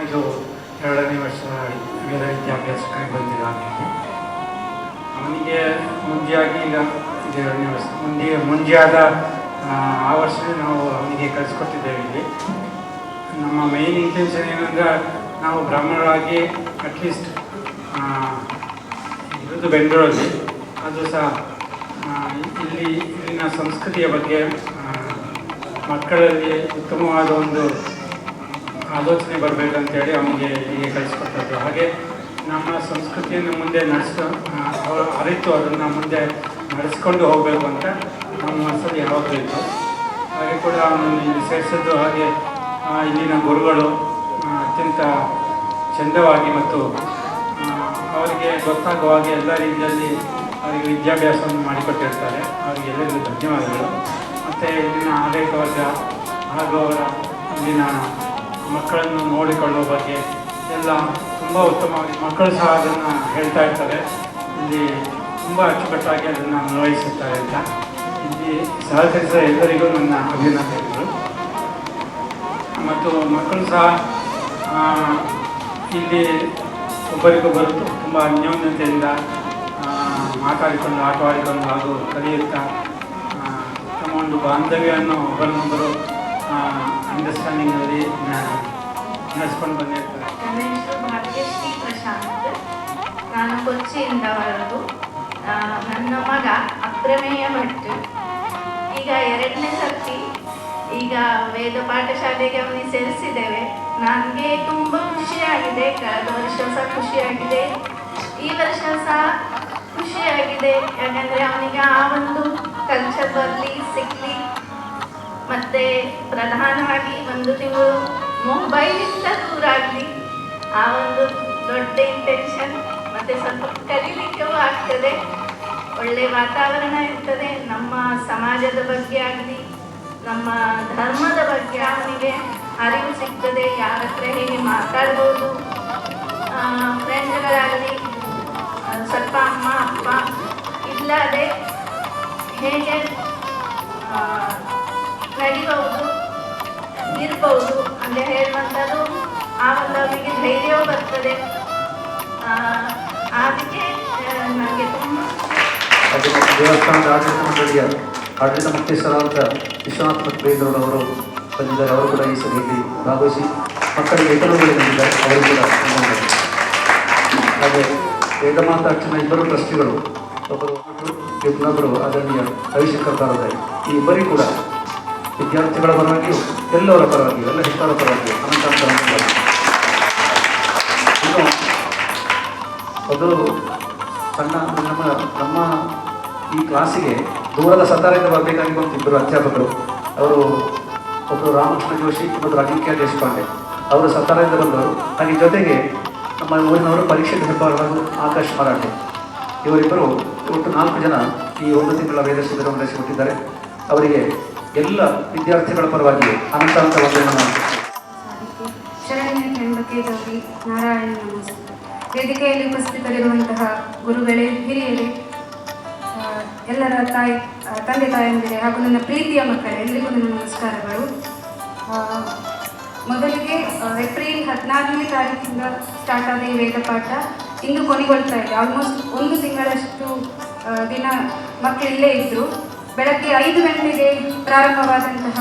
ಇದು 2ನೇ ವರ್ಷ ವೇದ ವಿದ್ಯಾಭ್ಯಾಸಕ್ಕಾಗಿ ಬಂದಿದ್ದಾನೆ. ಅವನಿಗೆ ಮುಂಜೆಯಾಗಿ ಈಗ ಇದು 2ನೇ ವರ್ಷ ಮುಂಜೆಯಾದ ಆ ವರ್ಷವೇ ನಾವು ಅವನಿಗೆ ಕಳಿಸ್ಕೊಟ್ಟಿದ್ದೇವೆ. ಇಲ್ಲಿ ನಮ್ಮ ಮೇಯ್ನ್ ಇಂಟೆನ್ಷನ್ ಏನಂದರೆ ನಾವು ಬ್ರಾಹ್ಮಣರಾಗಿ ಅಟ್ಲೀಸ್ಟ್ ಇರೋದು ಬೆಂಗಳೂರಲ್ಲಿ, ಅದು ಸಹ ಇಲ್ಲಿನ ಸಂಸ್ಕೃತಿಯ ಬಗ್ಗೆ ಮಕ್ಕಳಲ್ಲಿ ಉತ್ತಮವಾದ ಒಂದು ಆಲೋಚನೆ ಬರಬೇಕಂತೇಳಿ ಅವನಿಗೆ ಹೀಗೆ ಕಳಿಸ್ಕೊಟ್ಟದ್ದು. ಹಾಗೆ ನಮ್ಮ ಸಂಸ್ಕೃತಿಯನ್ನು ಮುಂದೆ ಅರಿತು ಅದನ್ನು ಮುಂದೆ ನಡೆಸ್ಕೊಂಡು ಹೋಗಬೇಕು ಅಂತ ನಮ್ಮ ಮನಸ್ಸಲ್ಲಿ ಯಾವಾಗಲೂ ಇತ್ತು. ಹಾಗೆ ಕೂಡ ಅವನನ್ನು ಇಲ್ಲಿ ಸೇರಿಸಿದ್ದು. ಹಾಗೆ ಇಲ್ಲಿನ ಗುರುಗಳು ಅತ್ಯಂತ ಚೆಂದವಾಗಿ ಮತ್ತು ಅವರಿಗೆ ಗೊತ್ತಾಗುವ ಹಾಗೆ ಎಲ್ಲ ರೀತಿಯಲ್ಲಿ ಅವರಿಗೆ ವಿದ್ಯಾಭ್ಯಾಸವನ್ನು ಮಾಡಿಕೊಟ್ಟಿರ್ತಾರೆ. ಅವರಿಗೆ ಎಲ್ಲರಿಗೂ ಧನ್ಯವಾದಗಳು. ಮತ್ತು ಇಲ್ಲಿನ ಆಡಳಿತ ವರ್ಗ ಹಾಗೂ ಅವರ ಇಲ್ಲಿನ ಮಕ್ಕಳನ್ನು ನೋಡಿಕೊಳ್ಳುವ ಬಗ್ಗೆ ಎಲ್ಲ ತುಂಬ ಉತ್ತಮವಾಗಿ ಮಕ್ಕಳು ಸಹ ಅದನ್ನು ಹೇಳ್ತಾ ಇರ್ತಾರೆ. ಇಲ್ಲಿ ತುಂಬ ಅಚ್ಚುಕಟ್ಟಾಗಿ ಅದನ್ನು ನಿರ್ವಹಿಸುತ್ತಾರೆ ಅಂತ ಇಲ್ಲಿ ಸಹಕರಿಸಿದ ಎಲ್ಲರಿಗೂ ನನ್ನ ಅಭಿನಂದನೆಗಳು. ಮತ್ತು ಮಕ್ಕಳು ಸಹ ಇಲ್ಲಿ ಒಬ್ಬರಿಗೊಬ್ಬರು ತುಂಬ ಅನ್ಯೋನ್ಯತೆಯಿಂದ ಮಾತಾಡಿಕೊಂಡು ಆಟವಾಡಿಕೊಂಡು ಹಾಗೂ ಕಲಿಯುತ್ತಾ ತಮ್ಮ ಒಂದು ಬಾಂಧವ್ಯವನ್ನು ಒಬ್ಬರನ್ನೊಬ್ಬರು ಅಂಡರ್ಸ್ಟ್ಯಾಂಡಿಂಗಲ್ಲಿ ನಡೆಸ್ಕೊಂಡು ಬಂದಿರ್ತಾರೆ. ನನ್ನ ಹೆಸರು ಭಾಗ್ಯಶ್ರೀ ಪ್ರಶಾಂತ್. ನಾನು ಕೊಚ್ಚಿಯಿಂದ ಬರೋದು. ನನ್ನ ಮಗ ಅಪ್ರಮೇಯ ಭಟ್ ಈಗ 2ನೇ ಸರ್ತಿ ಈಗ ವೇದ ಪಾಠಶಾಲೆಗೆ ಅವನಿಗೆ ಸೇರಿಸಿದ್ದೇವೆ. ನನಗೆ ತುಂಬ ಖುಷಿಯಾಗಿದೆ. ಕಳೆದ ವರ್ಷ ಸಹ ಖುಷಿಯಾಗಿದೆ, ಈ ವರ್ಷ ಸಹ ಖುಷಿಯಾಗಿದೆ. ಯಾಕಂದರೆ ಅವನಿಗೆ ಆ ಒಂದು ಕಲ್ಚರ್ ಬರಲಿ ಸಿಗಲಿ. ಮತ್ತು ಪ್ರಧಾನವಾಗಿ 1 ತಿಂಗಳು ಮೊಬೈಲಿಂದ ದೂರ ಆಗಲಿ, ಆ ಒಂದು ದೊಡ್ಡ ಇಂಟೆನ್ಷನ್. ಮತ್ತು ಸ್ವಲ್ಪ ಕಲೀಲಿಕ್ಕೂ ಆಗ್ತದೆ, ಒಳ್ಳೆಯ ವಾತಾವರಣ ಇರ್ತದೆ. ನಮ್ಮ ಸಮಾಜದ ಬಗ್ಗೆ ಆಗಲಿ, ನಮ್ಮ ಧರ್ಮದ ಬಗ್ಗೆ ಅವನಿಗೆ ಅರಿವು ಸಿಗ್ತದೆ. ಯಾರ ಹತ್ರ ಹೇಗೆ ಮಾತಾಡ್ಬೋದು, ಫ್ರೆಂಡ್ಗಳಾಗಲಿ ಸ್ವಲ್ಪ ಅಮ್ಮ ಅಪ್ಪ ಇಲ್ಲದೆ ಹೇಗೆ ನಡಿಬಹುದು ಇರ್ಬೋದು ಅಂತ ಹೇಳುವಂಥದ್ದು ಆ ಒಂದು ಅವನಿಗೆ ಧೈರ್ಯವೂ ಬರ್ತದೆ. ಅದಕ್ಕೆ ನನಗೆ ತುಂಬ ದೇವಸ್ಥಾನದ ಆಡಳಿತ ಮಂಡಳಿಯ ಆಡಳಿತ ಮುಖ್ಯಸ್ಥರಾದ ವಿಶ್ವನಾಥ್ ಭಟ್ರೇಂದ್ರವರು ಬಂದಿದ್ದಾರೆ. ಅವರು ಕೂಡ ಈ ಸಭೆಯಲ್ಲಿ ಭಾಗವಹಿಸಿ ಮಕ್ಕಳಿಗೆ ಹಿತನುಡಿಗಳು ಬಂದಿದ್ದಾರೆ. ಅವರು ಕೂಡ ಹಾಗೆ ವೇದಮಾತಾ ಅರ್ಚನಾ ಇಬ್ಬರು ಟ್ರಸ್ಟಿಗಳು, ಇನ್ನೊಬ್ಬರು ಆದರಣೀಯ ರವಿಶಂಕರ್ ತಾರದಾಯಿ, ಈ ಇಬ್ಬರಿಗೂ ಕೂಡ ವಿದ್ಯಾರ್ಥಿಗಳ ಪರವಾಗಿಯೂ ಎಲ್ಲವರ ಪರವಾಗಿಯೂ ಎಲ್ಲ ಹೆತ್ತವರ ಪರವಾಗಿಯೂ ಅನಂತ ಇನ್ನು ಅದು ಸಣ್ಣ ನಮ್ಮ ಈ ಕ್ಲಾಸಿಗೆ ದೂರದ ಸತಾರದಿಂದ ಬರಬೇಕಾಗಿ ಇಬ್ಬರು ಅಧ್ಯಾಪಕರು. ಅವರು ಒಬ್ಬರು ರಾಮಕೃಷ್ಣ ಜೋಶಿ, ಇನ್ನೊಬ್ಬರು ಅಜಿಂಕ್ಯ ದೇಶಪಾಂಡೆ. ಅವರು ಸತಾರದಿಂದ ಬಂದವರು. ಹಾಗೆ ಜೊತೆಗೆ ನಮ್ಮ ಊರಿನವರು ಪರೀಕ್ಷೆ ಹೆಬ್ಬಾಳು ಆಕಾಶ್ ಮರಾಠೆ. ಇವರಿಬ್ಬರು ಒಟ್ಟು 4 ಜನ ಈ 1 ತಿಂಗಳ ವೇದ ಶಿಬಿರವನ್ನು ನಡೆಸಿಕೊಟ್ಟಿದ್ದಾರೆ. ಅವರಿಗೆ ಎಲ್ಲ ವಿದ್ಯಾರ್ಥಿಗಳ ಪರವಾಗಿ ಅನಂತ ವಂದನೆಗಳನ್ನು. ಶರಣ್ಯ ತ್ರ್ಯಂಬಕೆ ಗೌರಿ ನಾರಾಯಣ ನಮಸ್ತೆ. ವೇದಿಕೆಯಲ್ಲಿ ಉಪಸ್ಥಿತರಿರುವಂತಹ ಗುರುಗಳೇ, ಹಿರಿಯರೇ, ಎಲ್ಲರ ತಂದೆ ತಾಯಂದಿರೇ ಹಾಗೂ ನನ್ನ ಪ್ರೀತಿಯ ಮಕ್ಕಳೇ, ಎಲ್ಲರಿಗೂ ನನ್ನ ನಮಸ್ಕಾರಗಳು. ಮೊದಲಿಗೆ ಏಪ್ರಿಲ್ 14ನೇ ತಾರೀಕಿಂದ ಸ್ಟಾರ್ಟ್ ಆದ ಈ ವೇದ ಪಾಠ ಇಂದು ಕೊನೆಗೊಳ್ತಾ ಇದೆ. ಆಲ್ಮೋಸ್ಟ್ 1 ತಿಂಗಳಷ್ಟು ದಿನ ಮಕ್ಕಳಿಲ್ಲೇ ಇದ್ದರು. ಬೆಳಗ್ಗೆ 5 ಗಂಟೆಗೆ ಪ್ರಾರಂಭವಾದಂತಹ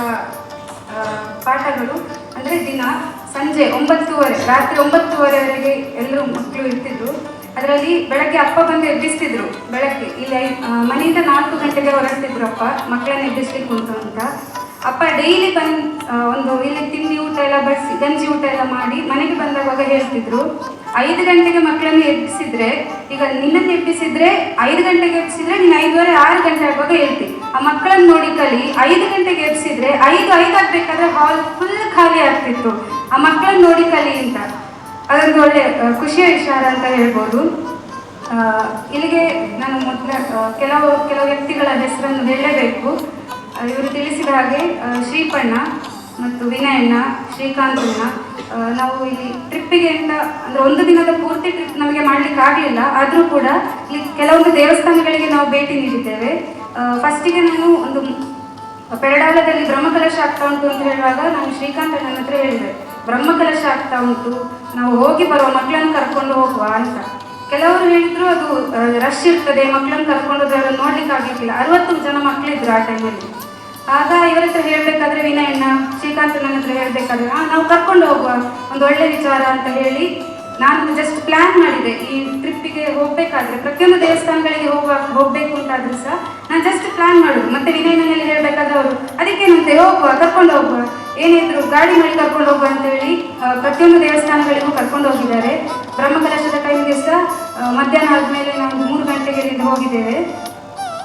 ಪಾಠಗಳು ಅಂದರೆ ದಿನ ಸಂಜೆ 9:30 ರಾತ್ರಿ 9:30ವರೆಗೆ ಎಲ್ಲರೂ ಮಕ್ಕಳು ಇರ್ತಿದ್ರು. ಅದರಲ್ಲಿ ಬೆಳಗ್ಗೆ ಅಪ್ಪ ಬಂದು ಎಬ್ಬಿಸ್ತಿದ್ರು. ಬೆಳಗ್ಗೆ ಇಲ್ಲಿ ಮನೆಯಿಂದ 4 ಗಂಟೆಗೆ ಹೊರಡ್ತಿದ್ರು ಅಪ್ಪ ಮಕ್ಕಳನ್ನ ಎಬ್ಬಿಸ್ಲಿಕ್ಕೆ ಉಂಟು ಅಂತ. ಅಪ್ಪ ಡೈಲಿ ಒಂದು ಇಲ್ಲಿ ತಿಂಡಿ ಊಟ ಎಲ್ಲ ಬಡಿಸಿ ಗಂಜಿ ಊಟ ಎಲ್ಲ ಮಾಡಿ ಮನೆಗೆ ಬಂದಾಗ ಹೇಳ್ತಿದ್ರು, 5 ಗಂಟೆಗೆ ಮಕ್ಕಳನ್ನು ಎಬ್ಬಿಸಿದ್ರೆ, ಈಗ ನಿನ್ನನ್ನು ಎಬ್ಬಿಸಿದ್ರೆ 5 ಗಂಟೆಗೆ ಎಬ್ಬಿಸಿದ್ರೆ ನೀನು 5:30 6 ಗಂಟೆ ಆಗುವಾಗ ಹೇಳ್ತಿ. ಆ ಮಕ್ಕಳನ್ನು ನೋಡಿ ಕಲಿ. 5 ಗಂಟೆಗೆ ಎಬ್ಬಿಸಿದ್ರೆ 5 ಆಗಬೇಕಾದ್ರೆ ಹಾಲ್ ಫುಲ್ ಖಾಲಿ ಆಗ್ತಿತ್ತು. ಆ ಮಕ್ಕಳನ್ನು ನೋಡಿ ಕಲಿ ಅಂತ. ಅದೊಂದು ಒಳ್ಳೆ ಖುಷಿಯ ವಿಚಾರ ಅಂತ ಹೇಳ್ಬೋದು. ಇಲ್ಲಿಗೆ ನಾನು ಕೆಲವು ವ್ಯಕ್ತಿಗಳ ಹೆಸರನ್ನು ಹೇಳಲೇಬೇಕು. ಇವರು ತಿಳಿಸಿದ ಹಾಗೆ ಶ್ರೀಪಣ್ಣ ಮತ್ತು ವಿನಯಣ್ಣ, ಶ್ರೀಕಾಂತಣ್ಣ. ನಾವು ಇಲ್ಲಿ ಟ್ರಿಪ್ಪಿಗೆ ಅಂತ ಅಂದರೆ 1 ದಿನದ ಪೂರ್ತಿ ಟ್ರಿಪ್ ನಮಗೆ ಮಾಡಲಿಕ್ಕೆ ಆಗಲಿಲ್ಲ. ಆದರೂ ಕೂಡ ಇಲ್ಲಿ ಕೆಲವೊಂದು ದೇವಸ್ಥಾನಗಳಿಗೆ ನಾವು ಭೇಟಿ ನೀಡಿದ್ದೇವೆ. ಫಸ್ಟಿಗೆ ನಾನು ಒಂದು ಪೆರಡಾಲದಲ್ಲಿ ಬ್ರಹ್ಮಕಲಶ ಆಗ್ತಾ ಉಂಟು ಅಂತ ಹೇಳುವಾಗ ನಾನು ಶ್ರೀಕಾಂತಣ್ಣನ ಹತ್ರ ಹೇಳಿದೆ, ಬ್ರಹ್ಮಕಲಶ ಆಗ್ತಾ ಉಂಟು, ನಾವು ಹೋಗಿ ಬರುವ ಮಕ್ಕಳನ್ನು ಕರ್ಕೊಂಡು ಹೋಗುವ ಅಂತ. ಕೆಲವರು ಹೇಳಿದ್ರು ಅದು ರಶ್ ಇರ್ತದೆ, ಮಕ್ಕಳನ್ನು ಕರ್ಕೊಂಡು ಹೋದ್ರೆ ಅವರನ್ನು ನೋಡ್ಲಿಕ್ಕೆ ಆಗಲಿಕ್ಕಿಲ್ಲ. 60 ಜನ ಮಕ್ಕಳಿದ್ರು ಆ ಟೈಮಲ್ಲಿ. ಆಗ ಇವರ ಹತ್ರ ಹೇಳಬೇಕಾದ್ರೆ ವಿನಯಣ್ಣ, ಶ್ರೀಕಾಂತನ ಹತ್ರ ಹೇಳಬೇಕಾದ್ರೆ ನಾವು ಕರ್ಕೊಂಡು ಹೋಗುವ, ಒಂದು ಒಳ್ಳೆ ವಿಚಾರ ಅಂತ ಹೇಳಿ ನಾನು ಜಸ್ಟ್ ಪ್ಲ್ಯಾನ್ ಮಾಡಿದೆ. ಈ ಟ್ರಿಪ್ಪಿಗೆ ಹೋಗಬೇಕಾದ್ರೆ ಪ್ರತಿಯೊಂದು ದೇವಸ್ಥಾನಗಳಿಗೆ ಹೋಗಬೇಕು ಅಂತಾದರೂ ಸಹ ನಾನು ಜಸ್ಟ್ ಪ್ಲ್ಯಾನ್ ಮಾಡೋದು. ಮತ್ತು ವಿನಯನಲ್ಲಿ ಹೇಳಬೇಕಾದ್ರೆ ಅವರು ಅದಕ್ಕೇನಂತೆ ಹೋಗುವ, ಕರ್ಕೊಂಡು ಹೋಗುವ, ಏನಿದ್ರು ಗಾಡಿ ಮಾಡಿ ಕರ್ಕೊಂಡು ಹೋಗುವ ಅಂತೇಳಿ ಪ್ರತಿಯೊಂದು ದೇವಸ್ಥಾನಗಳಿಗೂ ಕರ್ಕೊಂಡು ಹೋಗಿದ್ದಾರೆ. ಬ್ರಹ್ಮಕಲಶದ ಟೈಮ್ಗೆ ಸಹ ಮಧ್ಯಾಹ್ನ ಆದಮೇಲೆ ನಾವು 3 ಗಂಟೆಗೆ ಇಲ್ಲಿಂದ ಹೋಗಿದ್ದೇವೆ.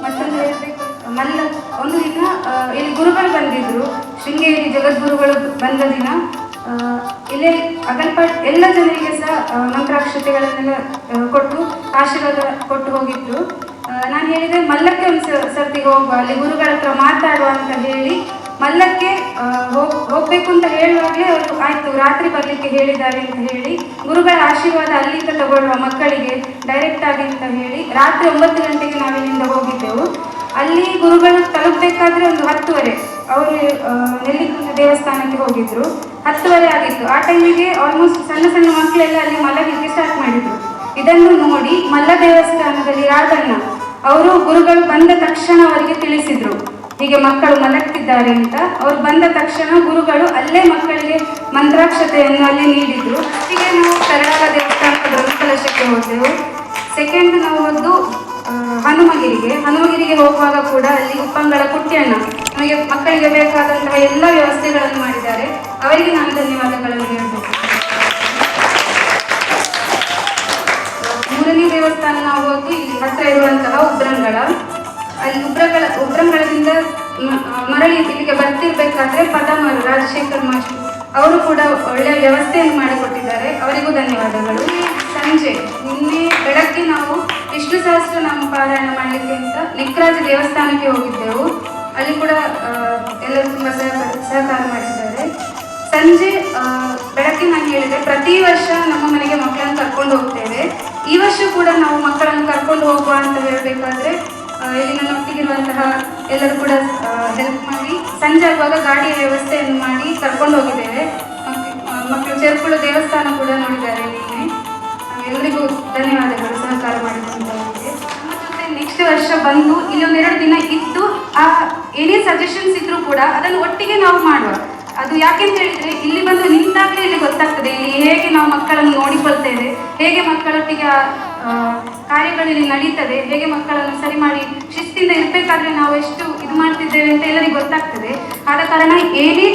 ಮತ್ತೊಂದು ಹೇಳಬೇಕು, ಒಂದು ದಿನ ಇಲ್ಲಿ ಗುರುಗಳು ಬಂದಿದ್ದರು. ಶೃಂಗೇರಿ ಜಗದ್ಗುರುಗಳು ಬಂದ ದಿನ ಇಲ್ಲೇ ಅಗಲ್ಪಾಟ್ ಎಲ್ಲ ಜನರಿಗೆ ಸಹ ಮಂತ್ರಾಕ್ಷತೆಗಳನ್ನೆಲ್ಲ ಕೊಟ್ಟು ಆಶೀರ್ವಾದ ಕೊಟ್ಟು ಹೋಗಿದ್ರು. ನಾನು ಹೇಳಿದೆ ಮಲ್ಲಕ್ಕೆ ಒಂದು ಸರ್ತಿ ಹೋಗುವ, ಅಲ್ಲಿ ಗುರುಗಳ ಹತ್ರ ಮಾತಾಡುವ ಅಂತ ಹೇಳಿ ಮಲ್ಲಕ್ಕೆ ಹೋಗಬೇಕು ಅಂತ ಹೇಳುವಾಗಲೇ ಅವರು ಆಯಿತು ರಾತ್ರಿ ಬರಲಿಕ್ಕೆ ಹೇಳಿದ್ದಾರೆ ಅಂತ ಹೇಳಿ ಗುರುಗಳ ಆಶೀರ್ವಾದ ಅಲ್ಲಿಂದ ತಗೊಳ್ಳುವ ಮಕ್ಕಳಿಗೆ ಡೈರೆಕ್ಟ್ ಆಗಿ ಅಂತ ಹೇಳಿ ರಾತ್ರಿ 9 ಗಂಟೆಗೆ ನಾವಿಲ್ಲಿಂದ ಹೋಗಿದ್ದೆವು. ಅಲ್ಲಿ ಗುರುಗಳು ತಲುಪಬೇಕಾದ್ರೆ ಒಂದು 10:30 ಅವರು ನೆಲ್ಲಿಗುಂದ ದೇವಸ್ಥಾನಕ್ಕೆ ಹೋಗಿದ್ರು. 10:30 ಆಗಿತ್ತು. ಆ ಟೈಮಿಗೆ ಆಲ್ಮೋಸ್ಟ್ ಸಣ್ಣ ಸಣ್ಣ ಮಕ್ಕಳೆಲ್ಲ ಅಲ್ಲಿ ಮಲಗಲಿಕ್ಕೆ ಸ್ಟಾರ್ಟ್ ಮಾಡಿದ್ರು. ಇದನ್ನು ನೋಡಿ ಮಲ್ಲ ದೇವಸ್ಥಾನದಲ್ಲಿ ರಾಧಣ್ಣ ಅವರು ಗುರುಗಳು ಬಂದ ತಕ್ಷಣ ಅವರಿಗೆ ತಿಳಿಸಿದ್ರು, ಹೀಗೆ ಮಕ್ಕಳು ಮಲಗ್ತಿದ್ದಾರೆ ಅಂತ. ಅವ್ರು ಬಂದ ತಕ್ಷಣ ಗುರುಗಳು ಅಲ್ಲೇ ಮಕ್ಕಳಿಗೆ ಮಂತ್ರಾಕ್ಷತೆಯನ್ನು ಅಲ್ಲಿ ನೀಡಿದ್ರು. ಫಸ್ಟಿಗೆ ನಾವು ಕರಡಾಲ ದೇವಸ್ಥಾನದ ಬ್ರಹ್ಮಕಲಶಕ್ಕೆ ಹೋದೆವು. ಸೆಕೆಂಡ್ ನಾವು ಹೋದ್ದು ಹನುಮಗಿರಿಗೆ ಹೋಗುವಾಗ ಕೂಡ ಅಲ್ಲಿ ಉಪ್ಪಂಗಳ ಕುಟ್ಟಿಯಣ್ಣ ನಮಗೆ ಮಕ್ಕಳಿಗೆ ಬೇಕಾದಂತಹ ಎಲ್ಲ ವ್ಯವಸ್ಥೆಗಳನ್ನು ಮಾಡಿದ್ದಾರೆ. ಅವರಿಗೆ ನಾನು ಧನ್ಯವಾದಗಳನ್ನು ಹೇಳ್ಬೇಕು. ಮೂರನೇ ದೇವಸ್ಥಾನ ನಾವು ಹೋಗಿ ಇಲ್ಲಿ ಹತ್ತಿರ ಇರುವಂತಹ ಉಬ್ರಂಗಳ. ಅಲ್ಲಿ ಉಬ್ರಂಗಳದಿಂದ ಮರಳಿ ಇಲ್ಲಿಗೆ ಬರ್ತಿರ್ಬೇಕಾದ್ರೆ ಪದಮರು ರಾಜಶೇಖರ್ ಮಾಸ್ಟರ್ ಅವರು ಕೂಡ ಒಳ್ಳೆಯ ವ್ಯವಸ್ಥೆಯನ್ನು ಮಾಡಿಕೊಟ್ಟಿದ್ದಾರೆ. ಅವರಿಗೂ ಧನ್ಯವಾದಗಳು. ಸಂಜೆ ನಿನ್ನೆ ಬೆಳಗ್ಗೆ ನಾವು ವಿಷ್ಣು ಸಹಸ್ರನಾಮ ಪಾರಾಯಣ ಮಾಡಲಿಕ್ಕೆ ಅಂತ ನಿಕ್ರಾಜ ದೇವಸ್ಥಾನಕ್ಕೆ ಹೋಗಿದ್ದೆವು. ಅಲ್ಲಿ ಕೂಡ ಎಲ್ಲರೂ ತುಂಬ ಸಹಕಾರ ಮಾಡಿದ್ದಾರೆ. ಸಂಜೆ ಬೆಳಗ್ಗೆ ನಾನು ಹೇಳಿದೆ, ಪ್ರತಿ ವರ್ಷ ನಮ್ಮ ಮನೆಗೆ ಮಕ್ಕಳನ್ನು ಕರ್ಕೊಂಡು ಹೋಗ್ತೇವೆ. ಈ ವರ್ಷ ಕೂಡ ನಾವು ಮಕ್ಕಳನ್ನು ಕರ್ಕೊಂಡು ಹೋಗುವ ಅಂತ ಹೇಳಬೇಕಾದ್ರೆ ಇಲ್ಲಿ ನನ್ನೊಟ್ಟಿಗಿರುವಂತಹ ಎಲ್ಲರೂ ಕೂಡ ಹೆಲ್ಪ್ ಮಾಡಿ ಸಂಜೆ ಆಗುವಾಗ ಗಾಡಿಯ ವ್ಯವಸ್ಥೆಯನ್ನು ಮಾಡಿ ಕರ್ಕೊಂಡು ಹೋಗಿದ್ದೇವೆ. ಮಕ್ಕಳು ಚೆರ್ಕುಳ ದೇವಸ್ಥಾನ ಕೂಡ ನೋಡಿದ್ದಾರೆ ನಿನ್ನೆ. ಎಲ್ಲರಿಗೂ ಧನ್ಯವಾದಗಳು ಸಹಕಾರ ಮಾಡಿದಂಥವರಿಗೆ. ನಮ್ಮ ಜೊತೆ ನೆಕ್ಸ್ಟ್ ವರ್ಷ ಬಂದು ಇಲ್ಲೊಂದು 2 ದಿನ ಇದ್ದು ಏನೇ ಸಜೆಷನ್ಸ್ ಇದ್ರೂ ಕೂಡ ಅದನ್ನು ಒಟ್ಟಿಗೆ ನಾವು ಮಾಡುವ. ಅದು ಯಾಕೆಂತ ಹೇಳಿದ್ರೆ ಇಲ್ಲಿ ಬಂದು ನಿಂತಾಗಲೇ ಇಲ್ಲಿ ಗೊತ್ತಾಗ್ತದೆ ಇಲ್ಲಿ ಹೇಗೆ ನಾವು ಮಕ್ಕಳನ್ನು ನೋಡಿಕೊಳ್ತೇವೆ, ಹೇಗೆ ಮಕ್ಕಳೊಟ್ಟಿಗೆ ಕಾರ್ಯಗಳಲ್ಲಿ ನಡೀತದೆ, ಹೇಗೆ ಮಕ್ಕಳನ್ನು ಸರಿ ಮಾಡಿ ಶಿಸ್ತಿಂದ ಇರಬೇಕಾದ್ರೆ ನಾವು ಎಷ್ಟು ಇದು ಮಾಡ್ತಿದ್ದೇವೆ ಅಂತ ಎಲ್ಲರಿಗೂ ಗೊತ್ತಾಗ್ತದೆ. ಆದ ಕಾರಣ ಏನೇ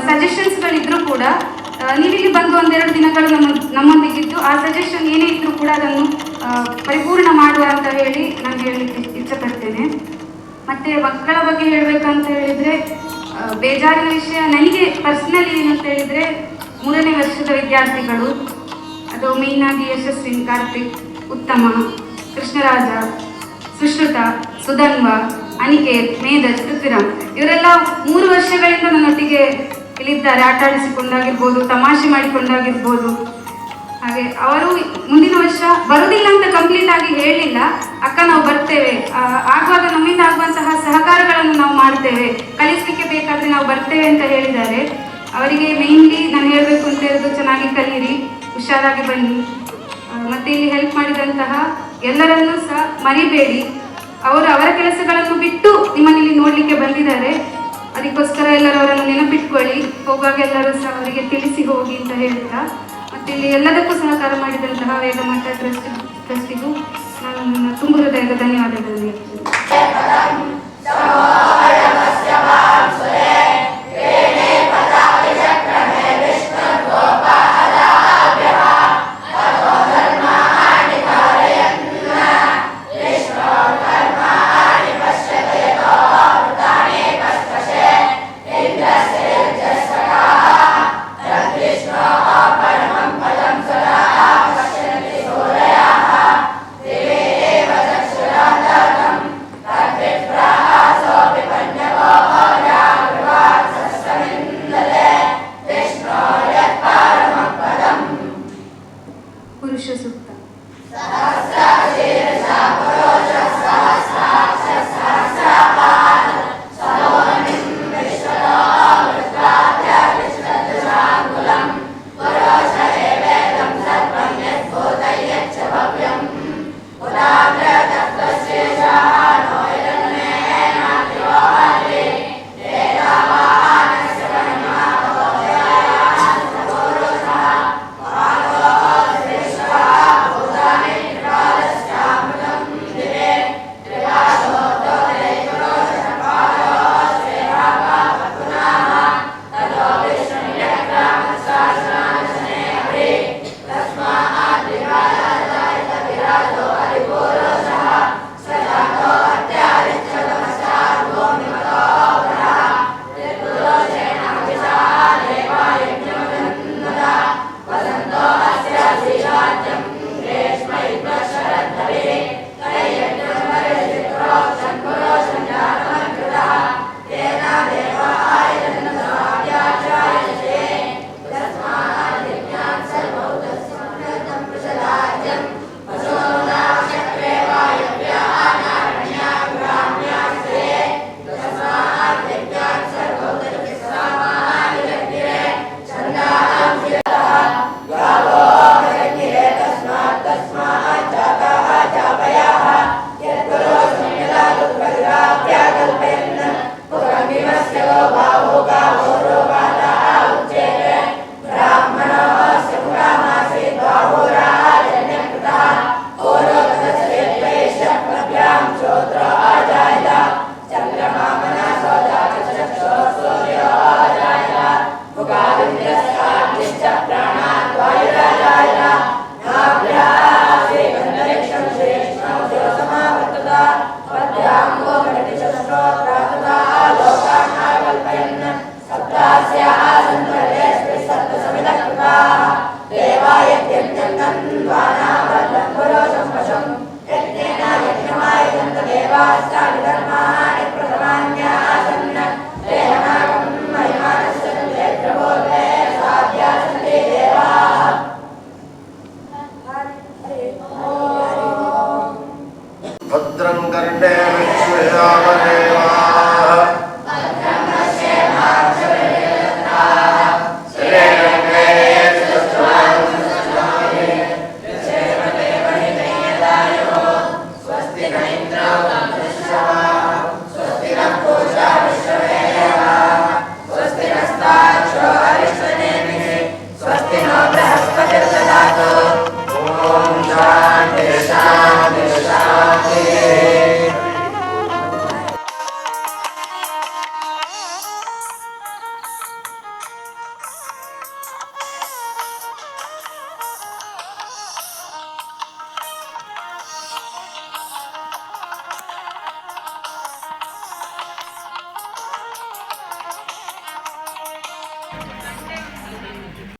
ಸಜೆಷನ್ಸ್ಗಳಿದ್ರೂ ಕೂಡ ನೀವಿಲ್ಲಿ ಬಂದು 1-2 ದಿನಗಳು ನಮ್ಮೊಂದಿಗಿದ್ದು ಆ ಸಜೆಷನ್ ಏನೇ ಇದ್ರೂ ಕೂಡ ಅದನ್ನು ಪರಿಪೂರ್ಣ ಮಾಡುವ ಅಂತ ಹೇಳಿ ನಾನು ಹೇಳಲಿಕ್ಕೆ ಇಷ್ಟಪಡ್ತೇನೆ. ಮತ್ತು ಮಕ್ಕಳ ಬಗ್ಗೆ ಹೇಳಬೇಕಂತ ಹೇಳಿದರೆ ಬೇಜಾರಿನ ವಿಷಯ ನನಗೆ ಪರ್ಸ್ನಲಿ ಏನಂತ ಹೇಳಿದರೆ 3ನೇ ವರ್ಷದ ವಿದ್ಯಾರ್ಥಿಗಳು, ಅದು ಮೇಯ್ನಾಗಿ ಯಶಸ್ವಿನ್, ಕಾರ್ತಿಕ್, ಉತ್ತಮ, ಕೃಷ್ಣರಾಜ, ಸುಶ್ರುತ, ಸುಧನ್ವ, ಅನಿಕೇತ್, ಮೇಧಜ್, ಪೃಥ್ವಿರಾಮ್ ಇವರೆಲ್ಲ 3 ವರ್ಷಗಳಿಂದ ನನ್ನೊಟ್ಟಿಗೆ ಇಲ್ಲಿದ್ದಾರೆ. ಆಟ ಆಡಿಸಿಕೊಂಡಾಗಿರ್ಬೋದು, ತಮಾಷೆ ಮಾಡಿಕೊಂಡಾಗಿರ್ಬೋದು. ಹಾಗೆ ಅವರು ಮುಂದಿನ ವರ್ಷ ಬರುವುದಿಲ್ಲ ಅಂತ ಕಂಪ್ಲೀಟ್ ಆಗಿ ಹೇಳಲಿಲ್ಲ, ಅಕ್ಕ ನಾವು ಬರ್ತೇವೆ, ಆಗುವಾಗ ನಮ್ಮಿಂದ ಆಗುವಂತಹ ಸಹಕಾರಗಳನ್ನು ನಾವು ಮಾಡ್ತೇವೆ, ಕಲಿಸಲಿಕ್ಕೆ ಬೇಕಾದರೆ ನಾವು ಬರ್ತೇವೆ ಅಂತ ಹೇಳಿದ್ದಾರೆ. ಅವರಿಗೆ ಮೇಯ್ನ್ಲಿ ನಾನು ಹೇಳಬೇಕು ಅಂತ ಹೇಳಿದ್ರು, ಚೆನ್ನಾಗಿ ಕಲೀರಿ, ಹುಷಾರಾಗಿ ಬನ್ನಿ. ಮತ್ತು ಇಲ್ಲಿ ಹೆಲ್ಪ್ ಮಾಡಿದಂತಹ ಎಲ್ಲರನ್ನೂ ಸಹ ಮರಿಬೇಡಿ. ಅವರು ಅವರ ಕೆಲಸಗಳನ್ನು ಬಿಟ್ಟು ನಿಮ್ಮನ್ನು ಇಲ್ಲಿ ನೋಡಲಿಕ್ಕೆ ಬಂದಿದ್ದಾರೆ. ಅದಕ್ಕೋಸ್ಕರ ಎಲ್ಲರೂ ಅವರನ್ನು ನೆನಪಿಟ್ಕೊಳ್ಳಿ, ಹೋಗುವಾಗ ಎಲ್ಲರೂ ಸಹ ಅವರಿಗೆ ತಿಳಿಸಿ ಹೋಗಿ ಅಂತ ಹೇಳ್ತಾ, ಮತ್ತು ಇಲ್ಲಿ ಎಲ್ಲದಕ್ಕೂ ಸಹಕಾರ ಮಾಡಿದಂತಹ ವೇದಮಾತ ಟ್ರಸ್ಟಿಗೂ ನಾನು ನನ್ನ ತುಂಬ ಹೃದಯದ ಧನ್ಯವಾದಗಳನ್ನು ಹೇಳ್ತೀನಿ. Thank you. ಭಾವ